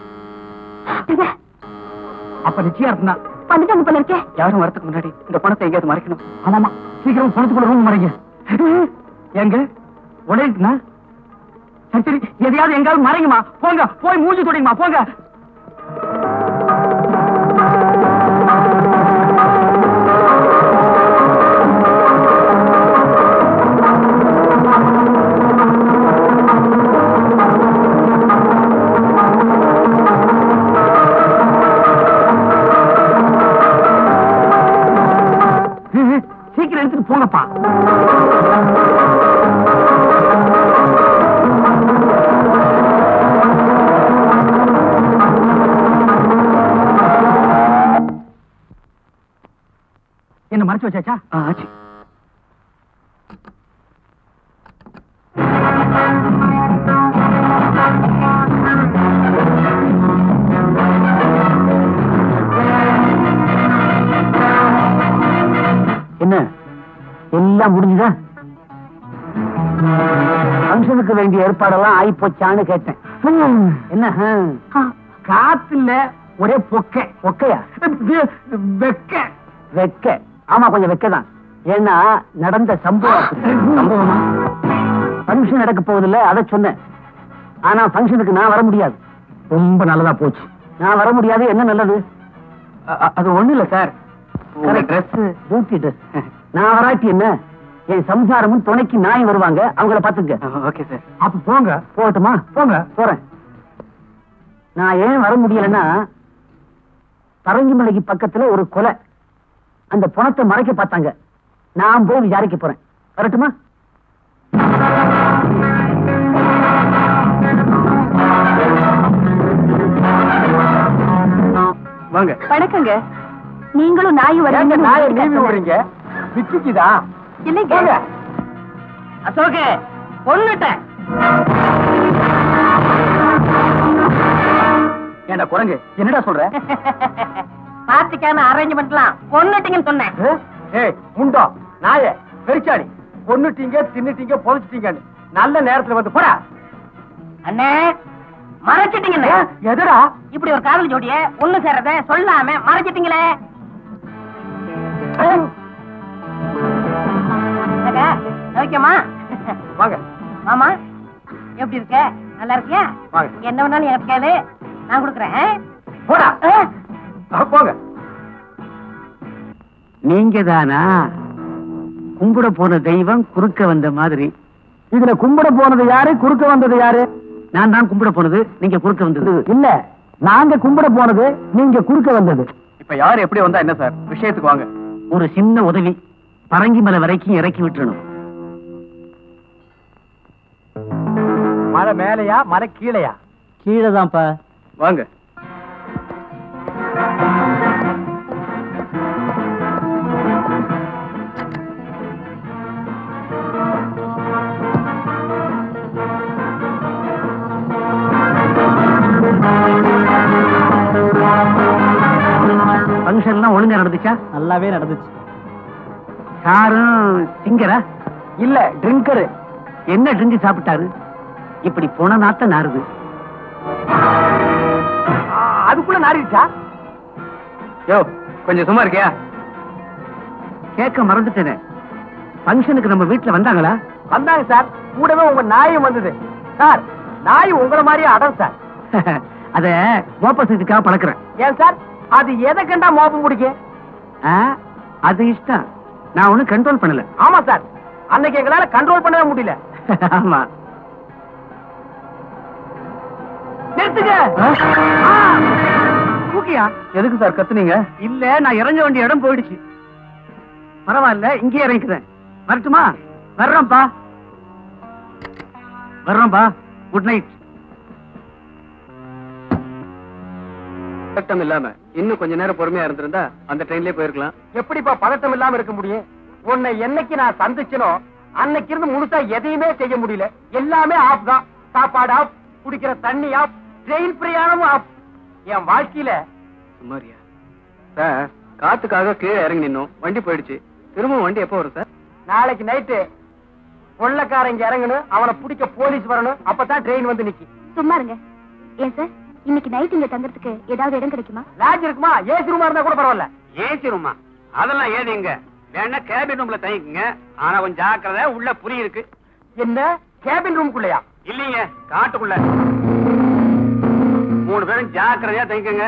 Speaker 3: அப்ப நிச்சயம்
Speaker 4: வந்துட்டாங்க போல இருக்கே.
Speaker 2: யாரும் வரதுக்கு முன்னாடி இந்த பணத்தை எங்கேயாவது மறைக்கணும்.
Speaker 3: ஆமாமா, சீக்கிரம் பணத்துக்குள்ள ரூம் மறைங்க. எங்க உடைக்குனா? சரி சரி, எதையாவது எங்காவது மறைங்கம்மா. போங்க, போய் மூஞ்சி தொடைங்கம்மா, போங்க. சீக்கிரம் எடுத்துட்டு போங்கப்பா. என்ன மறைச்சு வச்சாச்சா?
Speaker 2: ஆச்சு.
Speaker 3: என்ன எல்லாம் முடிஞ்சுதா? ஃபங்க்ஷனுக்கு வேண்டிய ஏற்பாடெல்லாம் ஆயிப்போச்சான்னு கேட்டேன். என்ன காத்து இல்ல, ஒரே பொக்கை. பொக்கையா? வெக்க. வெக்க. ஆமா, கொஞ்சம் வெக்கதான். ஏன்னா நடந்த சம்பவமா? ஃபங்க்ஷன் நடக்க போவதில்ல, அதை சொன்னேன். ஆனா ஃபங்க்ஷனுக்கு நான் வர முடியாது. ரொம்ப நல்லதா போச்சு. நான் வர முடியாது. என்ன நல்லது?
Speaker 2: அது ஒண்ணு இல்ல சார், ட்ரெஸ்,
Speaker 3: டியூட்டி ட்ரெஸ். நான் வராட்டி என்ன, என் சம்சாரமும் துணைக்கு நாய் வருவாங்க, அவங்கள பாத்துங்க.
Speaker 2: Okay sir.
Speaker 3: அப்ப போங்க. போகட்டுமா? போங்க. போறேன். நான் ஏன் வர முடியலன்னா, பரங்கிமலைக்கு பக்கத்துல ஒரு கொலை, அந்த பணத்தை மறைக்க பார்த்தாங்க. நான் போய் விசாரிக்க போறேன். வரட்டுமா?
Speaker 2: வாங்க.
Speaker 4: வணக்கங்க. நீங்களும் நாயும்
Speaker 3: நாயை நீவி
Speaker 4: வரீங்க.
Speaker 3: விடுறீங்க. விக்கிக்குதா?
Speaker 4: இல்லைங்க.
Speaker 1: அசோகே, பொண்ணுட்டேன்.
Speaker 3: ஏண்டா குரங்கு, என்னடா சொல்ற?
Speaker 1: பார்ட்டிக்கான அரேஞ்ச்மெண்ட்லாம் பொண்ணுட்டீங்கன்னு சொன்னேன்.
Speaker 3: ஏய் முண்டோ, நாயே, பெருச்சாடி, கொன்னுட்டீங்க, தின்னுட்டீங்க, புதைச்சிட்டீங்கன்னு நல்ல நேரத்துல வந்து போடா.
Speaker 1: அண்ணே, மறைச்சிட்டீங்கண்ணே.
Speaker 3: எதுடா
Speaker 1: இப்படி ஒரு காதல் ஜோடிய ஒண்ணு சேர்றத சொல்லாம மறைச்சிட்டீங்களே. ஓகேமா?
Speaker 3: வாங்க.
Speaker 1: மாமா, எப்படி இருக்க? நல்லா இருக்கியா?
Speaker 3: வாங்க.
Speaker 1: என்ன வேணாலும் எனக்கு கேளு, நான் கொடுக்குறேன்.
Speaker 3: போடா. போங்க.
Speaker 2: நீங்க தானா கும்பிட போன தெய்வம் குறுக்க வந்த மாதிரி?
Speaker 3: இதுல கும்பிட போனது யாரு, குறுக்க வந்தது யாரு?
Speaker 2: நான் தான் கும்பிட போனது, நீங்க குறுக்க வந்தது.
Speaker 3: இல்ல, நாங்க கும்பிட போனது, நீங்க குறுக்க வந்தது.
Speaker 2: இப்ப யாரு எப்படி வந்தா என்ன சார்? விஷயத்துக்கு வாங்க. ஒரு சின்ன உதவி, பரங்கிமலை வரைக்கும் இறக்கி விட்டுறணும்.
Speaker 3: மலை மேலையா, மலை கீழையா?
Speaker 2: கீழே தான்ப்பா. வாங்க. ஃபங்க்ஷன்லாம் ஒழுங்கா நடந்துச்சா?
Speaker 3: நல்லாவே நடந்துச்சு.
Speaker 2: யாரும் சிங்கரா?
Speaker 3: இல்ல, ட்ரிங்கரு. என்ன ட்ரிங்க் சாப்பிட்டாரு? இப்படி போன நாத்த நாறுது.
Speaker 2: அதுக்குள்ள நாரிடுச்சா? யோ, கொஞ்சம் சும்மா இருக்கியா?
Speaker 3: கேட்க மறந்துட்டேனே. ஃபங்க்ஷனுக்கு நம்ம வீட்டுல வந்தாங்களா?
Speaker 2: வந்தாங்க சார். கூடவே உங்க நாயும் வந்தது சார். நாய் உங்களை மாதிரியே அடம் சார்.
Speaker 3: அத மோப்பத்துக்காக பழக்கிறேன்.
Speaker 2: ஏன் சார், அது எதை கண்டா மோப்பம் பிடிக்கும்?
Speaker 3: அது இஷ்டம். நான் ஒண்ணும் கண்ட்ரோல் பண்ணல.
Speaker 2: ஆமா சார், அன்னைக்கு எங்களால கண்ட்ரோல் பண்ணவே முடியல.
Speaker 3: ஆமா.
Speaker 2: நிறுத்துங்க.
Speaker 3: தூக்கியா?
Speaker 2: எதுக்கு சார் கத்துனீங்க?
Speaker 3: இல்ல, நான் இறங்க வேண்டிய இடம் போயிடுச்சு. பரவாயில்ல, இங்கே இறங்கிக்கிறேன். வரட்டுமா? வர்றோம்ப்பா. Good night.
Speaker 2: பதட்டம் இல்லாம இன்னும் கொஞ்ச நேரம் பொறுமையா இருந்திருந்தா அந்த ட்ரெயின்லயே போயிருக்கலாம். எப்படிப்பா பதட்டம் இல்லாம இருக்க முடியும்? உன்னை என்னைக்கு நான் சந்திச்சனோ அன்னைக்கு இருந்து முழுசா எதையுமே செய்ய முடியல. எல்லாமே ஆப் தான். சாப்பாடு ஆப், குடிக்கிற தண்ணி ஆப், ட்ரெயின் பிரயாணமும் ஆப். என் வாழ்க்கையில சுமாரியா சார், காத்துக்காக கீழே இறங்கி நின்னோம். வண்டி போயிடுச்சு. திரும்ப வண்டி எப்போ வரும் சார்? நாளைக்கு நைட்டு கொள்ளக்காரங்க இறங்கணும், அவனை பிடிக்க போலீஸ் வரணும். அப்பதான் ட்ரெயின் வந்து நிக்கி.
Speaker 4: சும்மா இருங்க. ஏன் சார், இன்னைக்கு நைட் இங்க தங்கறதுக்கு ஏதாவது இடம் கிடைக்குமா?
Speaker 2: லாட்ஜ் இருக்குமா? ஏசி ரூமா இருந்தா கூட பரவாயில்ல.
Speaker 3: ஏசி ரூமா? அதெல்லாம் ஏதிங்க. வேணா கேபின் ரூம்ல தங்கிக்குங்க. ஆனா கொஞ்சம் ஜாக்கிரதை, உள்ள புரி இருக்கு.
Speaker 2: என்ன, கேபின் ரூம்குள்ளயா?
Speaker 3: இல்லீங்க, காட்டுக்குள்ள. 3 பேரும் ஜாக்கிரதையா தங்கிக்கங்க.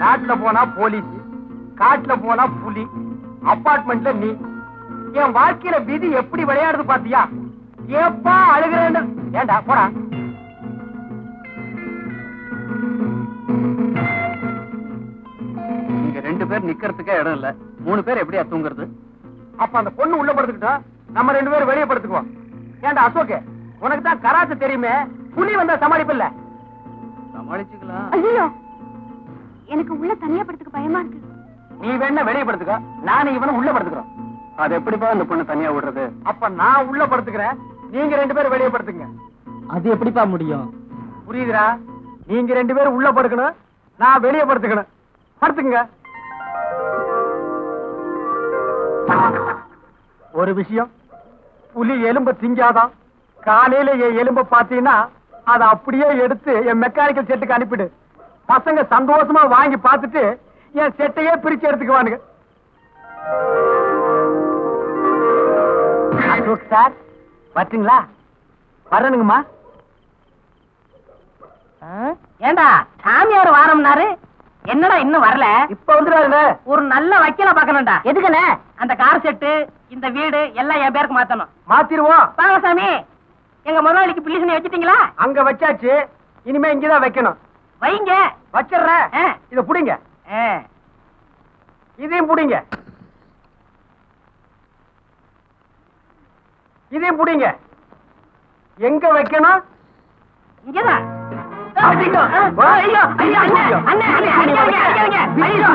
Speaker 2: நாட்டுல போனா போலீஸ், காட்டுல போனா புலி, அபார்ட்மெண்ட்ல நீ. என் வாழ்க்கையில விதி எப்படி விளையாடுது பாத்தியா? ஏப்பா அழுகிறேன்னு. ஏண்டா போடா. இங்க 2 பேர் நிக்கிறதுக்கே இடம் இல்ல. 3 பேர் எப்படியா தூங்குறது? அப்ப அந்த பொண்ணு உள்ள படுத்துக்கிட்டா நம்ம 2 பேரும் வெளியே படுத்துக்குவோம். ஏண்டா அசோக், உனக்கு தான் கராத்தே தெரியுமே, புலி வந்தா சமாளிப்பில்ல? சமாளிச்சுக்கலாம்.
Speaker 4: ஐயோ, எனக்கு உள்ள தனியா படுத்துக்க பயமா இருக்கு.
Speaker 2: நீ வேணா வெளியே படுத்துக்க, நானும் இவனும் உள்ள படுத்துக்கிறோம். அது எப்படிப்பா அந்த பொண்ணு தனியா விடுறது? அப்ப நான் உள்ள படுத்துக்கிறேன், நீங்க 2 பேரும் வெளியே படுத்துங்க.
Speaker 1: அது எப்படிப்பா முடியும்?
Speaker 2: புரியுதுடா? நீங்க 2 பேரும் உள்ள படுக்கணும், நான் வெளியே படுத்துக்கணும். படுத்துங்க. ஒரு விஷயம், புலி எலும்ப திங்காதான். காலையில என் எலும்ப பாத்தீங்கன்னா அதை அப்படியே எடுத்து என் மெக்கானிக்கல் செட்டுக்கு அனுப்பிடு. பசங்க சந்தோஷமா வாங்கி பார்த்துட்டு என் செட்டையே பிரிச்சு எடுத்துக்குவானுங்க. அசோக் சார், வரட்டுங்களா? வரணுங்கம்மா.
Speaker 1: ஏண்டா சாமியார் வாரம்னாரு, என்னடா இன்னும் வரல?
Speaker 2: இப்ப வந்துடாதுல.
Speaker 1: ஒரு நல்ல வக்கீல பாக்கணும்டா. எதுக்குண்ணே? அந்த கார் செட்டு, இந்த வீடு எல்லாம் என் பேருக்கு மாத்தணும்.
Speaker 2: மாத்திருவோம்.
Speaker 1: வாங்க சாமி. எங்க முதலாளிக்கு பிள்ளைசனை வச்சிட்டீங்களா?
Speaker 2: அங்க வச்சாச்சு, இனிமே இங்கதான் வைக்கணும்.
Speaker 1: வைங்க.
Speaker 2: வச்சிடுறேன். இத புடிங்க. இதையும் புடிங்க. இதையும் புடிங்க. எங்க வைக்கணும்?
Speaker 1: இங்கதான்.
Speaker 2: அடிங்க.
Speaker 1: ஐயோ, ஐயோ, அண்ணே, அண்ணே, அடிக்காதீங்க, அடிக்காதீங்க. ஐயோ,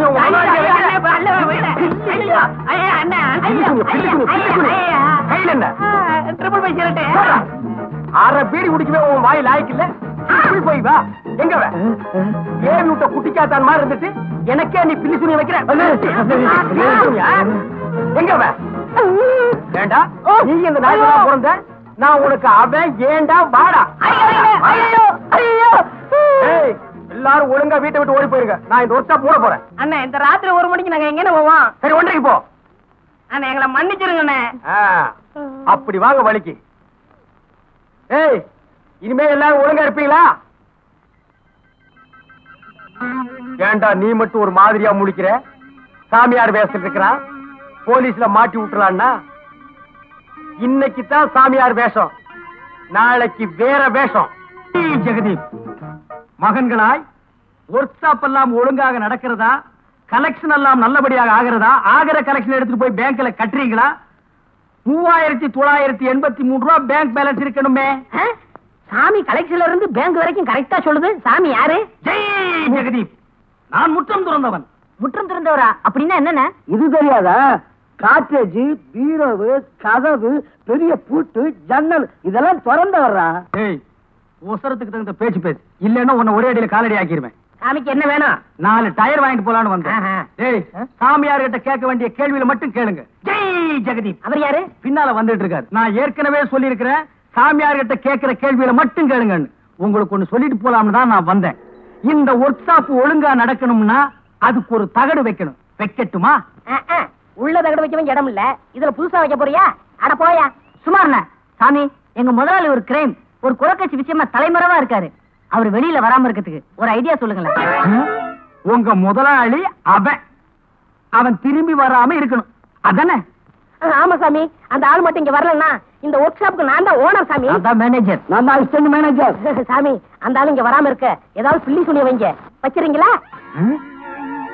Speaker 2: கையில என்ன?
Speaker 1: Triple five cigarette.
Speaker 2: அரை பீடி குடிக்கவே உன் வாய் லாய்க்கு இல்ல. போய் வா. எங்க வே? ஏன் விட்ட குட்டிக்காத்தான் மாதிரி இருந்துட்டு எனக்கே நீ பில்லி துணி வைக்கிற? எங்க வே? ஏண்டா நீ இந்த நாய் பிறந்த? நான் உனக்கு அவன். ஏண்டா வாடா. எல்லாரும் ஒழுங்கா வீட்டை விட்டு ஓடி போயிருங்க. நான் இந்த ஒர்க் மூட போறேன்.
Speaker 1: அண்ணா, இந்த ராத்திரி 1 மணிக்கு நாங்க எங்க போவோம்?
Speaker 2: சரி, 1:30 போ.
Speaker 1: அண்ணா, எங்களை மன்னிச்சிருங்க.
Speaker 2: அப்படி வாங்க வலிக்கு. ஏய், இனிமே எல்லாரும் ஒழுங்கா இருப்பீங்களா? ஏண்டா நீ மட்டும் ஒரு மாதிரியா முழிக்கிற? சாமியார் வேஷம் இருக்கிறான், போலீஸ்ல மாட்டி விட்டுறான்னா? இன்னைக்கு தான் சாமியார் வேஷம், நாளைக்கு வேற வேஷம்.
Speaker 3: ஜெகதீப், மகன்களாய் ஒர்க் ஷாப் எல்லாம் ஒழுங்காக நடக்கிறதா? கலெக்ஷன் எல்லாம் நல்லபடியாக ஆகிறதா? ஆகிற கலெக்ஷன் எடுத்துட்டு போய் பேங்க்ல கட்டுறீங்களா? 3983 ரூபாய் பேங்க் பேலன்ஸ் இருக்கணுமே.
Speaker 1: சாமி கலெக்ஷன்ல இருந்து பேங்க் வரைக்கும் கரெக்டா சொல்லுது. சாமி யாரு?
Speaker 3: ஜெய் ஜெகதீப், நான் முற்றம் துறந்தவன்.
Speaker 1: முற்றம் திறந்தவரா? அப்படின்னா என்னன்னா?
Speaker 2: இது தெரியாதா? காட்டேஜ், பீரோவு, கதவு, பெரிய பூட்டு, ஜன்னல் இதெல்லாம் திறந்து வர்றா.
Speaker 3: ஏய், ஒசரத்துக்கு தகுந்த பேச்சு பேசு, இல்லன்னா உன்னை ஒரே அடியில காலடி ஆக்கிடுவேன்.
Speaker 1: சாமிக்கு என்ன வேணும்?
Speaker 3: 4 டயர் வாங்கிட்டு போலான்னு வந்தேன்.
Speaker 1: ஆஹா.
Speaker 3: ஏய், சாமியார் கிட்ட கேட்க வேண்டிய கேள்வியில மட்டும் கேளுங்க.
Speaker 1: ஜெய் ஜெகதீப். அவர் யாரு?
Speaker 3: பின்னால வந்துட்டு இருக்காரு. நான் ஏற்கனவே சொல்லியிருக்கிறேன், சாமியார் கிட்ட கேட்கிற கேள்வியில மட்டும் கேளுங்கன்னு. உங்களுக்கு ஒண்ணு சொல்லிட்டு போலாம்னு தான் நான் வந்தேன். இந்த ஒர்க் ஷாப் ஒழுங்கா நடக்கணும்னா அதுக்கு ஒரு தகடு வைக்கணும். வைக்கட்டுமா?
Speaker 1: உள்ள தகடு வைக்க வேண்டிய இடம் இல்ல, இதுல புதுசா வைக்க போறியா? அட போயா.
Speaker 5: சுமார்ண்ண சாமி, எங்க முதலாளி ஒரு கிரைம், ஒரு குலக்கட்சி விஷயமா தலைமறைவா இருக்காரு. அவர் வெளியில வராம இருக்கிறதுக்கு ஒரு ஐடியா சொல்லுங்களேன்.
Speaker 3: உங்க முதலாளி அவன் திரும்பி வராம இருக்கணும், அதானே?
Speaker 1: ஆமா சாமி, அந்த ஆள் மட்டும் இங்க வரலன்னா இந்த ஒர்க் ஷாப்புக்கு நான் தான் ஓனர் சாமி.
Speaker 3: மேனேஜர். நான் தான் அசிஸ்டன்ட் மேனேஜர்.
Speaker 1: சாமி, அந்த ஆள் இங்க வராம இருக்க ஏதாவது பில்லி சொல்லி வைங்க. வச்சிருங்களா?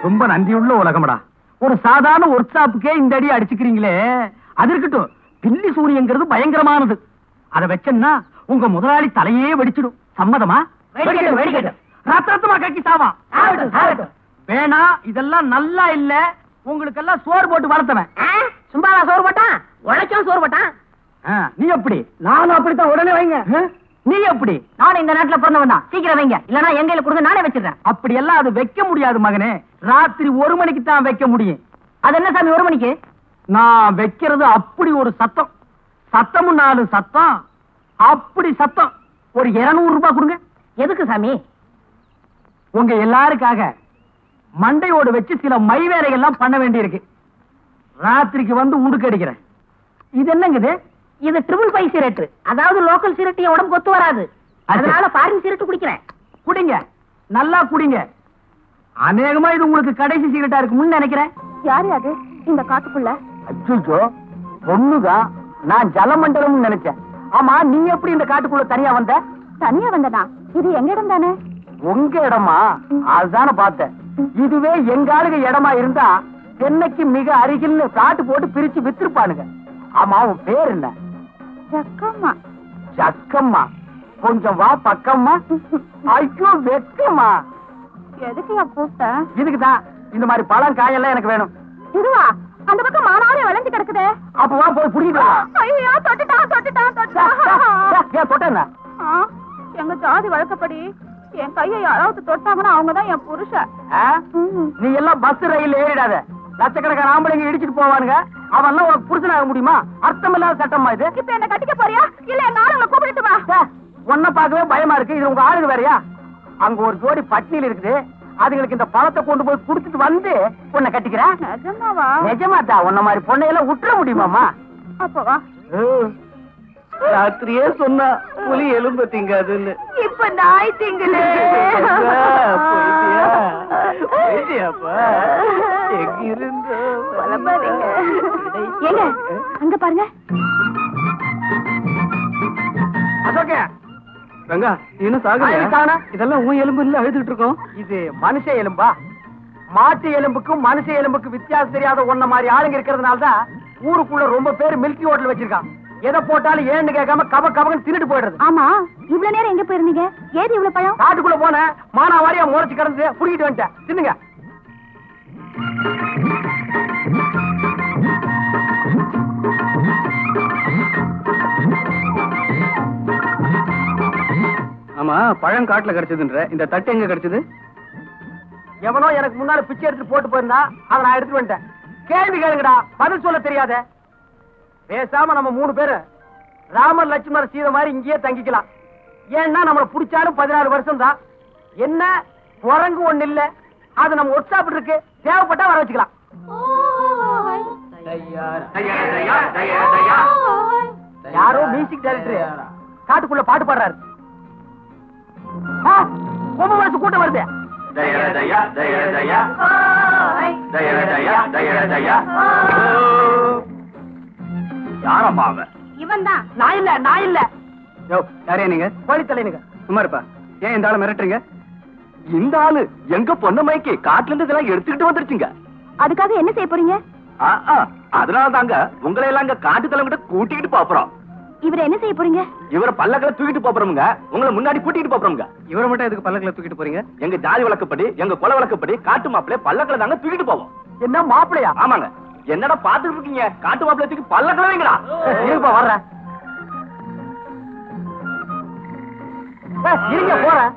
Speaker 3: ரொம்ப நன்றியுள்ள உலகம்டா. ஒரு சாதாரண ஒர்க் ஷாப்புக்கே இந்த அடி அடிச்சுக்கிறீங்களே, அது இருக்கட்டும். பில்லி சூரியங்கிறது பயங்கரமானது. அதை வச்சேன்னா உங்க முதலாளி தலையே வெடிச்சிடும். சம்மதமா? ரத்தமா கக்கி சாவா. வேணா, இதெல்லாம் நல்லா இல்ல. உங்களுக்கு எல்லாம் சோறு போட்டு வளர்த்தவன்.
Speaker 1: சும்மாவா சோறு போட்டான்? உழைச்சும் சோறு போட்டான்.
Speaker 3: நீ எப்படி? நானும் அப்படித்தான். உடனே வைங்க. நீ எப்படி?
Speaker 5: நானும் இந்த நாட்டுல பிறந்தவன் தான். சீக்கிரம் வைங்க, இல்லன்னா எங்க கையில கொடுங்க, நானே வச்சிருக்கேன்.
Speaker 3: அப்படி எல்லாம் அது வைக்க முடியாது மகனே. ராத்திரி 1 மணிக்கு தான் வைக்க முடியும்.
Speaker 5: அது என்ன சாமி 1 மணிக்கு?
Speaker 3: நான் வைக்கிறது அப்படி ஒரு சத்தம். சத்தமும் 4 சத்தம். அப்படி சத்தம். ஒரு 200 ரூபாய் கொடுங்க.
Speaker 1: எதுக்கு சாமி?
Speaker 3: உங்க எல்லாருக்காக மண்டையோடு வச்சு சில மை வேலைகள்லாம் பண்ண வேண்டி இருக்கு. ராத்திரிக்கு வந்து உடுக்கு அடிக்கிறேன். இது என்னங்குது?
Speaker 1: இது ட்ரிபிள் 5 சிரட்டு. அதாவது லோக்கல் சிரட்டு என் உடம்பு கொத்து வராது. அதனால ஃபாரின் சிரட்டு குடிக்கிறேன்.
Speaker 3: குடிங்க, நல்லா குடிங்க. அநேகமா இது உங்களுக்கு கடைசி சிகரெட்டா இருக்கும்னு நினைக்கிறேன்.
Speaker 4: யாரு அது இந்த காட்டுக்குள்ள?
Speaker 3: அச்சோ, பொண்ணுதான். நான் ஜலமண்டலம் நினைச்சேன். ஆமா, நீ எப்படி இந்த காட்டுக்குள்ள தனியா வந்த?
Speaker 4: தனியா வந்தனா? இது எங்க இடம் தானே?
Speaker 3: உங்க இடமா? அதுதானே பார்த்தேன். இதுவே எங்க ஆளுக இடமா இருந்தா சென்னைக்கு மிக அருகில்னு காட்டு போட்டு பிரிச்சு வித்துருப்பானுங்க. ஆமா, உன் பேர் என்ன?
Speaker 4: ஜக்கம்மா.
Speaker 3: ஜக்கம்மா? கொஞ்சம் வா பக்கம்மா. ஐயோ வெக்கம்மா.
Speaker 4: எதுக்குயா கூப்பிட்ட?
Speaker 3: இதுக்குதான். இந்த மாதிரி பழம் காயெல்லாம் எனக்கு வேணும்.
Speaker 4: இதுவா? அந்த பக்கம் மானாவரே வளைஞ்சு கிடக்குதே.
Speaker 3: அப்ப வா, போய் புடிக்கிட்டு வா.
Speaker 4: ஐயோ, தொட்டுட்டான்.
Speaker 3: ஏன் தொட்டேன்னா?
Speaker 4: எங்க ஜாதி வழக்கப்படி என் கையை யாராவது தொட்டாங்கன்னா அவங்கதான் என் புருஷன்.
Speaker 3: நீ எல்லாம் பஸ் ரயில் ஏறிடாத. லட்சக்கணக்கான ஆம்பளைங்க இடிச்சிட்டு போவானுங்க. அவன் உனக்கு புருஷனாக முடியுமா? அர்த்தம் இல்லாத சட்டமா இது?
Speaker 4: இப்ப என்ன கட்டிக்க போறியா இல்ல எங்க ஆளுங்களை கூப்பிட்டு வா?
Speaker 3: உன்ன பார்க்கவே பயமா இருக்கு. இது உங்க ஆளுங்க வேறையா? அங்க ஒரு ஜோடி பட்னியில் இருக்குது. அதுங்களுக்கு இந்த பழத்தை கொண்டு போய் குடுத்துட்டு வந்து உன்னை கட்டிக்கிறேன்.
Speaker 4: நிஜமாவா?
Speaker 3: நிஜமாத்தா. உன்ன மாதிரி பொண்ணையெல்லாம் விட்டுற முடியுமாமா?
Speaker 4: அப்ப வா.
Speaker 2: ராத்திரியே சொன்னா புலி எலும்பு திங்காதுன்னு.
Speaker 4: இப்ப நாய் திங்குது. ஏங்க, அங்க பாருங்க.
Speaker 3: அசோகே,
Speaker 2: ரங்கா, இன்னும் சாகலையா? இதெல்லாம் உன் எலும்பு இல்ல, அழுதுட்டு இருக்கோம்.
Speaker 3: இது மனுஷ எலும்பா? மாட்டு எலும்புக்கும் மனுஷ எலும்புக்கு வித்தியாசம் தெரியாத ஒன்ன மாதிரி ஆளுங்க இருக்கிறதுனாலதான் ஊருக்குள்ள ரொம்ப பேர் மில்கி ஹோட்டல் வச்சிருக்கான். எதை போட்டாலும் ஏன்னு கேட்காம கபகன்னு தின்னுட்டு போயிடுறது.
Speaker 4: ஆமா, இவ்வளவு நேரம் எங்க போயிருந்தீங்க? ஏது இவ்வளவு பழம்?
Speaker 3: காட்டுக்குள்ள போன மானாவாரியா முறைச்சு கிடந்து புடிக்கிட்டு வந்துட்டேன். தின்னுங்க.
Speaker 2: ஆமா, பழம் காட்டுல கிடைச்சதுன்ற இந்த தட்டு எங்க கிடைச்சது?
Speaker 3: எவனோ எனக்கு முன்னால பிச்சை எடுத்து போட்டு போயிருந்தா அதை நான் எடுத்துட்டு வந்துட்டேன். கேள்வி கேளுங்கடா, பதில் சொல்ல தெரியாத. பேசாம நம்ம 3 பேரு ராமர் லட்சுமணர் சீதை மாதிரி இங்கேயே தங்கிக்கலாம். ஏன்னா நம்மள புடிச்சாலும் 16 வருஷம் தான். என்ன குரங்கு ஒண்ணு இல்ல. அது நம்ம ஒர்க் ஷாப் இருக்கு, தேவைப்பட்டா வர வச்சுக்கலாம். யாரோ மியூசிக் டைரக்டர் காட்டுக்குள்ள பாட்டு பாடுறாரு. ரொம்ப வருஷ கூட்டம் வருது.
Speaker 2: யாரம்மா அவன்?
Speaker 1: இவன் தான்.
Speaker 3: நான் இல்ல.
Speaker 2: யோ, யாரையா நீங்க?
Speaker 3: கோழித்தலைனுங்க.
Speaker 2: சும்மா இருப்பா. ஏன் இந்த ஆளை மிரட்டுறீங்க? இந்த ஆளு எங்க பொண்ணு மைக்கு காட்டுல இருந்து இதெல்லாம் எடுத்துக்கிட்டு வந்துருச்சுங்க.
Speaker 4: அதுக்காக என்ன செய்ய போறீங்க?
Speaker 2: அதனால தாங்க உங்களை எல்லாம் இங்க காட்டு தலைங்கிட்ட கூட்டிக்கிட்டு போறோம்.
Speaker 4: இவரை என்ன செய்ய போறீங்க?
Speaker 2: இவரை பல்லக்கில தூக்கிட்டு போறோமுங்க. உங்களை முன்னாடி கூட்டிட்டு போறோமுங்க. இவரை மட்டும் எதுக்கு பல்லக்கில தூக்கிட்டு போறீங்க? எங்க ஜாதி வழக்கப்படி, எங்க குல வழக்கப்படி காட்டு மாப்பிள்ளை பல்லக்கில தாங்க தூக்கிட்டு போவோம்.
Speaker 3: என்ன மாப்பிளையா?
Speaker 2: ஆமாங்க. என்னடா பாத்துட்டு இருக்கீங்க? காட்டு மாப்பிள்ளை தூக்கி பல்லக்கில வைங்கடா.
Speaker 3: இருப்பா வர்றேன். இருங்க போறேன்.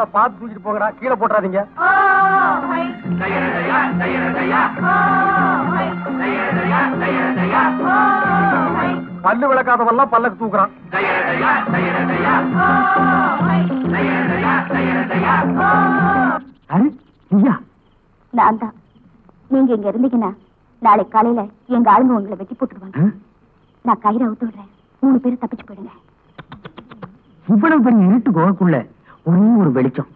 Speaker 2: நல்லா பார்த்து தூக்கிட்டு போங்கடா, கீழே போட்டுறாதீங்க. பல்லு விளக்காதவெல்லாம் பல்லக்கு தூக்குறான்.
Speaker 4: நான் தான். நீங்க இங்க இருந்தீங்கன்னா நாளை காலையில எங்க ஆளுங்க உங்களை வெட்டி போட்டுருவாங்க. நான் கயிறை அவுத்து விடுறேன், 3 பேரும் தப்பிச்சு போயிடுங்க.
Speaker 3: இவ்வளவு பெரிய இருட்டு கோக்குள்ள ஒரே ஒரு வெளிச்சம்.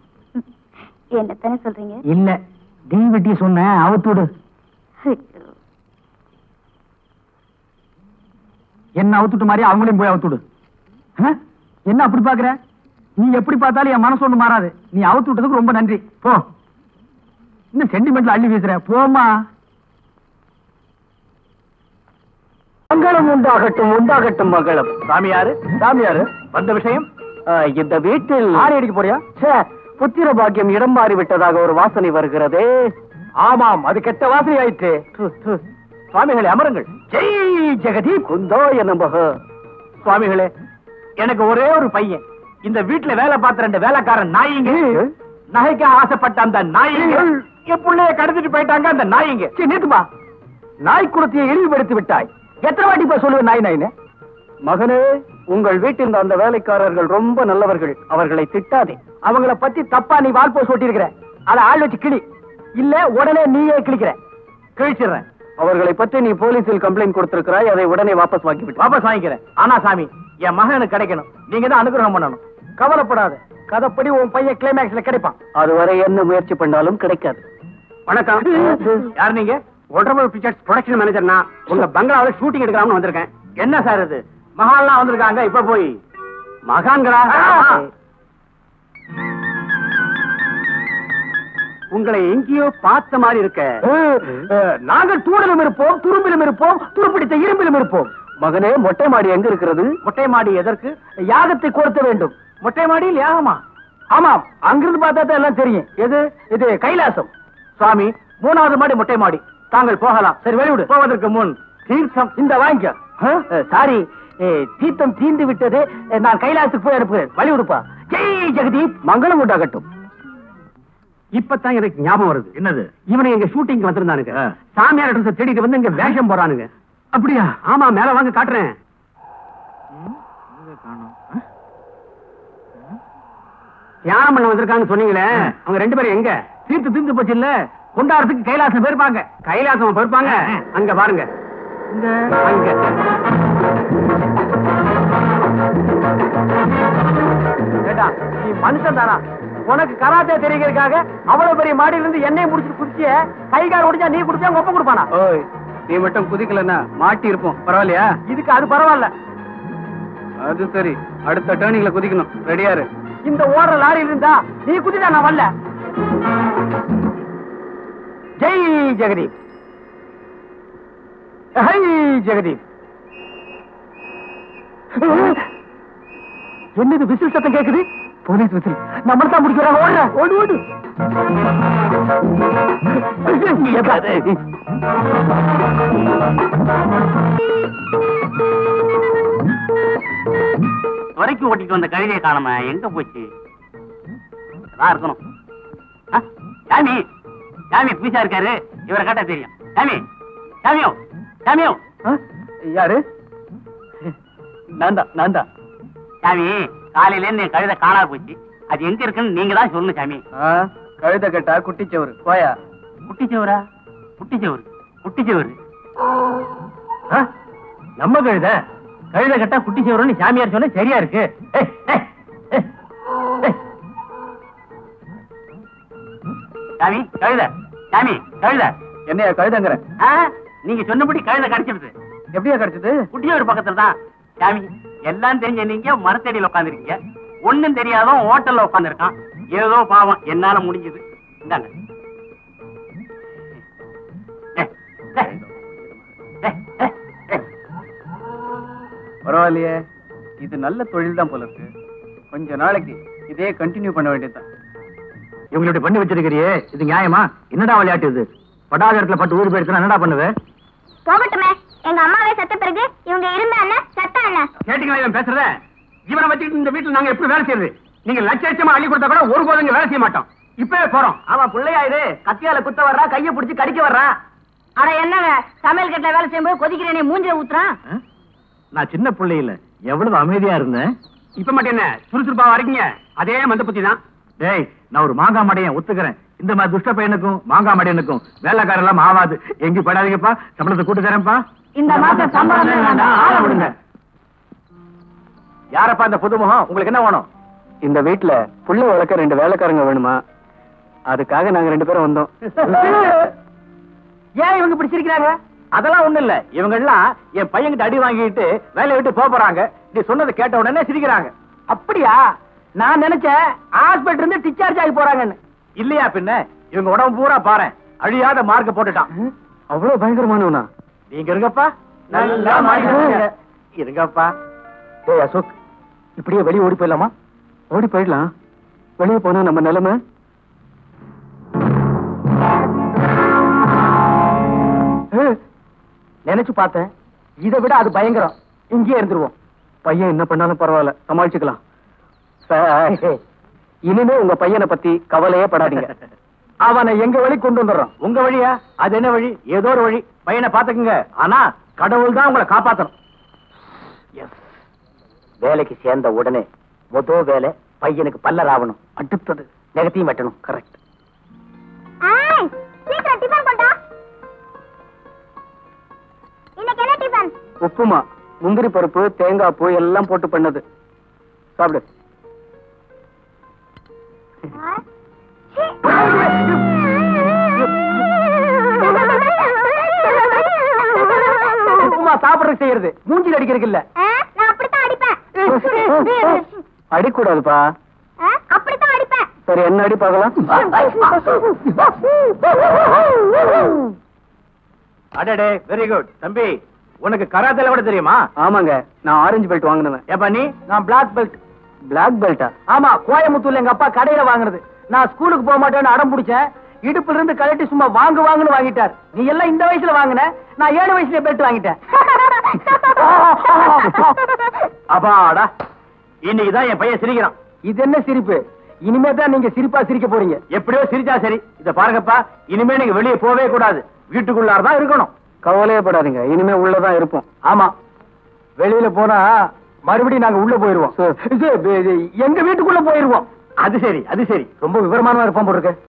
Speaker 4: என்னத்தானே சொல்றீங்க?
Speaker 3: இல்ல, தீ வெட்டி சொன்ன அவுத்துடு. என்ன அவுத்துட்டு மாதிரி அவங்களையும் போய் அவுத்துடு. என்ன அப்படி பாக்குற? நீ எப்படி பார்த்தாலும் என் மனசு ஒண்ணு மாறாது. நீ அவுத்து விட்டதுக்கு ரொம்ப நன்றி. போ. இன்னும் சென்டிமெண்ட்ல அள்ளி வீசுற. போமா.
Speaker 2: மங்களம் உண்டாகட்டும், உண்டாகட்டும் மங்களம். சாமியாரு, சாமியாரு வந்த விஷயம்? இந்த வீட்டில் ஆடி அடிக்க போறியா? புத்திர பாக்கியம் இடம் மாறி விட்டதாக ஒரு வாசனை வருகிறதே. ஆமாம், அது கெட்ட வாசனை ஆயிற்று. சுவாமிகளே அமருங்கள். ஜெய் ஜெகதீப் குந்தோ நமஹ. சுவாமிகளே, எனக்கு ஒரே ஒரு பையன். இந்த வீட்டுல வேலை பார்த்த 2 வேலைக்காரன் நாயிங்க, நகைக்கு ஆசைப்பட்ட அந்த நாயிங்க என் பிள்ளைய கடத்திட்டு போயிட்டாங்க. அந்த நாயிங்க நிறுத்துமா, நாய் குலத்தையை இழிவுபடுத்தி விட்டாய். எத்தனை வாட்டி போய் சொல்லுவேன் நாய் நாயின்னு? மகனே, உங்கள் வீட்டில் அந்த வேலைக்காரர்கள் ரொம்ப நல்லவர்கள், அவர்களை திட்டாதே. அவங்கள பத்தி தப்பா நீ வால் போஸ் ஓட்டிருக்கிற. அதை ஆள் வச்சு கிளி, இல்ல உடனே நீயே கிளிக்கிற. கிழிச்சிடுறேன். அவர்களை பற்றி நீ போலீஸில் கம்ப்ளைண்ட் கொடுத்திருக்கிறாய், அதை உடனே வாபஸ் வாங்கிக்கிறேன். ஆனா சாமி, என் மகனுக்கு கிடைக்கணும். நீங்க தான் அனுகிரகம் பண்ணணும். கவலைப்படாத, கதைப்படி உன் பையன் கிளைமேக்ஸ்ல கிடைப்பான். அதுவரை என்ன முயற்சி பண்ணாலும் கிடைக்காது. வணக்கம். யார் நீங்க? Wonderful pictures production manager. நான் உங்க பங்களாவில் ஷூட்டிங் எடுக்கலாம்னு வந்திருக்கேன். என்ன சார் இது? மகான்லாம் வந்திருக்காங்க. இப்ப போய் மகான்களா? உங்களை எங்கேயோ பார்த்த மாதிரி இருக்க. நாங்கள் தூணிலும் இருப்போம், துரும்பிலும் இருப்போம், துருப்பிடித்த இரும்பிலும் இருப்போம். மகனே, மொட்டை மாடி எங்க இருக்கிறது? மொட்டை மாடி எதற்கு? யாகத்தை கொடுத்த வேண்டும். மொட்டை மாடியில் யாகமா? ஆமாம், அங்கிருந்து பார்த்தா தான் எல்லாம் தெரியும். எது? இது கைலாசம். சுவாமி, 3வது மாடி மொட்டை மாடி. தாங்கள் போகலாம். சரி, வெளிவிடு. போவதற்கு முன் தீர்த்தம் இந்த வாங்கிக்க. சாரி, தீர்த்தம் தீர்ந்து விட்டது. நான் கைலாசத்துக்கு போய் அனுப்புகிறேன். வழிவிடுப்பா. ஜெய் ஜெகதீப், மங்களம் உண்டாகட்டும். இப்பதான் எனக்கு ஞாபகம் வருது. என்னது? இவனை எங்க ஷூட்டிங் வந்திருந்தானுங்க. சாமியார் அட்ரஸ் தேடிட்டு வந்து இங்க வேஷம் போறானுங்க. அப்படியா? ஆமா, மேல வாங்க காட்டுறேன். தியானம் பண்ண வந்திருக்காங்க சொன்னீங்களே, அவங்க 2 பேரும் எங்க? தீர்த்து தீர்ந்து போச்சு இல்ல, கொண்டாடுறதுக்கு கைலாசம் போயிருப்பாங்க. கைலாசம் போயிருப்பாங்க. அங்க பாருங்க. அங்க நீ மனுஷன் தானா? உனக்கு கராத்தே தெரிகிறதுக்காக அவ்வளவு பெரிய மாடியில இருந்து எண்ணெய் முடிச்சு குதிச்சிய கைகால் உடைச்சா நீ குடிச்சா ஒப்ப கொடுப்பானா? நீ மட்டும் குதிக்கலன்னா மாட்டி இருப்போம். பரவாயில்லையா? இதுக்கு அது பரவாயில்ல. அது சரி, அடுத்த டர்னிங்ல குதிக்கணும். ரெடியாரு. இந்த ஓடுற லாரியில் இருந்தா நீ குதிட்டா நான் வரல. ஜெய் ஜெகதீப். ஹை ஜெகதீப். என்னது விசில் சத்தம் கேக்குது? Police whistle. நம்ம தான் முடிக்கிறாங்க. ஓடுற, ஓடு ஓடு.
Speaker 5: வரைக்கும் ஓட்டிட்டு வந்த கழுதையை காணாம எங்க போச்சு? இருக்கணும். சாமி, சாமி பீசா இருக்காரு. இவரை கேட்டா தெரியும். சாமி, சாமியோ, சாமியோ.
Speaker 2: யாரு? நான் தான்.
Speaker 5: சாமி, காலையில இருந்து கழுதை காணாம போச்சு. அது எங்க இருக்குன்னு நீங்க தான் சொல்லணும் சாமி.
Speaker 2: கழுதை கேட்டா குட்டிச்சவரு. போயா.
Speaker 5: குட்டிச்சவரா? குட்டிச்சவரு, குட்டிச்சவரு.
Speaker 2: நம்ம கழுதை கேட்டா குட்டிச்சவருன்னு சாமியார் சொன்ன சரியா இருக்கு.
Speaker 5: சாமி, கழுதை. சாமி, கழுதை.
Speaker 2: என்னையா கழுதைங்கிற?
Speaker 5: நீங்க சொன்னபடி கழுதை கிடைச்சிருது.
Speaker 2: எப்படியா கிடைச்சது?
Speaker 5: குட்டிச்சவர் பக்கத்துல தான். சாமி, எல்லாம் தெரிஞ்ச நீங்க மரத்தடியில் உட்காந்துருக்கீங்க. ஒண்ணும் தெரியாதவன் ஹோட்டல்ல உட்கார்ந்து இருக்கான். ஏதோ பாவம், என்னால முடிஞ்சது. இந்தாங்க.
Speaker 2: பரவாயில்லையே, இது நல்ல தொழில் தான் போல இருக்கு. கொஞ்ச நாளைக்கு இதே கண்டினியூ பண்ண வேண்டியதுதான்.
Speaker 3: இவங்களுடைய பண்ணி வச்சிருக்கிறியே, இது நியாயமா? என்னடா விளையாட்டு இது? படாத இடத்துல பட்டு ஊர் போயிருக்கா என்னடா பண்ணுவேன்?
Speaker 4: போகட்டுமே. எங்க அம்மாவே செத்த பிறகு இவங்க இருந்தா என்ன, சத்தா என்ன?
Speaker 3: கேட்டீங்களா இவன் பேசுறத? இவனை வச்சுக்கிட்டு இந்த வீட்டுல நாங்க எப்படி வேலை செய்யறது? நீங்க லட்சமா அள்ளி கொடுத்தா கூட ஒரு போதும் வேலை செய்ய மாட்டோம். இப்பவே போறோம்.
Speaker 2: அவன் பிள்ளையாயிரு கத்தியால குத்த வர்றா, கைய பிடிச்சு கடிக்க வர்றா.
Speaker 1: அட என்னங்க சமையல் கட்டில வேலை செய்யும்போது கொதிக்கிறேனே மூஞ்சில ஊத்துறான்.
Speaker 3: நான் சின்ன பிள்ளை இல்ல, எவ்வளவு அமைதியா இருந்தேன். இப்ப மட்டும் என்ன சுறுசுறுப்பா வரீங்க? அதே மந்த புத்தி தான். டேய், நான் ஒரு மாங்காய் மடையன் ஒத்துக்கிறேன். இந்த மாதிரி துஷ்ட பையனுக்கும் மாங்காய் மடையனுக்கும் வேலைக்காரர் எல்லாம் ஆவாது. எங்க படாதீங்கப்பா, சம்பளத்தை கூட்டு தரேன்ப்பா.
Speaker 1: இந்த மாசம் சம்பளம்
Speaker 3: ஆள விடுங்க. யாரப்பா இந்த புதுமுகம்? உங்களுக்கு என்ன வேணும்?
Speaker 2: இந்த வீட்டுல புள்ள வளர்க்க 2 வேலைக்காரங்க வேணுமா? அதுக்காக நாங்க 2 பேரும் வந்தோம்.
Speaker 3: ஏன் இவங்க பிடிச்சிருக்கிறாங்க? அதெல்லாம் ஒண்ணு இல்ல. இவங்க எல்லாம் என் பையன்கிட்ட அடி வாங்கிட்டு வேலையை விட்டு போறாங்க. நீ சொன்னதை கேட்ட உடனே சிரிக்கிறாங்க.
Speaker 2: அப்படியா? நான் நினைச்சேன் ஹாஸ்பிட்டல் இருந்து டிஸ்சார்ஜ் ஆகி போறாங்கன்னு.
Speaker 3: இல்லையா பின்ன? இவங்க உடம்பு பூரா பாரு, அழியாத மார்க்க போட்டுட்டான்.
Speaker 2: அவ்வளவு பயங்கரமானவனா?
Speaker 3: நீங்க இருங்கப்பா, நல்லா மாறிடுங்க. இருங்கப்பா.
Speaker 2: ஏய் அசோக், இப்படியே வெளியே ஓடி போயிடலாமா? ஓடி போயிடலாம். வெளியே போனா நம்ம நிலைமை. நினைச்சு பார்த்தேன், இதை விட அது பயங்கரம். இங்கேயே இருந்துருவோம். பையன் என்ன பண்ணாலும் பரவாயில்ல, சமாளிச்சுக்கலாம். இனிமே உங்க பையனை பத்தி கவலையே படாதீங்க. அவனை எங்க வழி கொண்டு வந்துடுறோம்.
Speaker 3: உங்க வழியா? அது என்ன வழி? ஏதோ ஒரு வழி. பையனை பாத்துக்குங்க. ஆனா கடவுள் தான் உங்களை காப்பாத்தணும்.
Speaker 2: வேலைக்கு சேர்ந்த உடனே முதல் வேலை பையனுக்கு பல்லர் ஆகணும். அடுத்தது நெகத்தையும் வெட்டணும். கரெக்ட்.
Speaker 4: சீக்கிரம் டிபன் கொண்டா. இன்னைக்கு என்ன டிபன்?
Speaker 2: உப்புமா, முந்திரி பருப்பு, தேங்காய் பூ எல்லாம் போட்டு பண்ணது. சாப்பிடு. உப்புமா சாப்பிடுறது செய்யறது, மூஞ்சில் அடிக்கிறதுக்கு இல்ல.
Speaker 4: நான் அப்படித்தான் அடிப்பேன்.
Speaker 2: அடிக்கூடாதுப்பா.
Speaker 4: அப்படித்தான் அடிப்பேன்.
Speaker 2: சரி, என்ன அடி பார்க்கலாம்.
Speaker 3: அடடே, வெரி குட். தம்பி, உனக்கு கராத்தேல கூட தெரியுமா?
Speaker 2: ஆமாங்க, நான் ஆரஞ்சு பெல்ட் வாங்கினேன்.
Speaker 3: ஏப்பா நீ?
Speaker 2: நான் பிளாக் பெல்ட். பிளாக் பெல்ட்டா? ஆமா, கோயம்புத்தூர்ல எங்க அப்பா கடையில வாங்குனது. நான் ஸ்கூலுக்கு போக மாட்டேன்னு அடம் பிடிச்சேன். இடுப்புல இருந்து கழட்டி சும்மா வாங்குன்னு வாங்கிட்டார். நீ எல்லாம் இந்த வயசுல வாங்கின, நான் 7 வயசுல பெல்ட் வாங்கிட்டேன்.
Speaker 3: அப்பாடா, இன்னைக்குதான் என் பையன் சிரிக்கிறான்.
Speaker 2: இது என்ன சிரிப்பு? இனிமே தான் நீங்க சிரிப்பா சிரிக்க போறீங்க.
Speaker 3: எப்படியோ சிரிச்சா சரி. இத பாருங்கப்பா, இனிமே நீங்க வெளியே போவே கூடாது. வீட்டுக்குள்ளாரதான் இருக்கணும்.
Speaker 2: கவலையே படாதீங்க, இனிமே உள்ளதான் இருப்போம். ஆமா, வெளியில போனா மறுபடியும் நாங்க உள்ள போயிருவோம். எங்க வீட்டுக்குள்ள போயிருவோம்.
Speaker 3: அது சரி, அது சரி.
Speaker 2: ரொம்ப விவரமானவா இருப்பான் போல இருக்கு.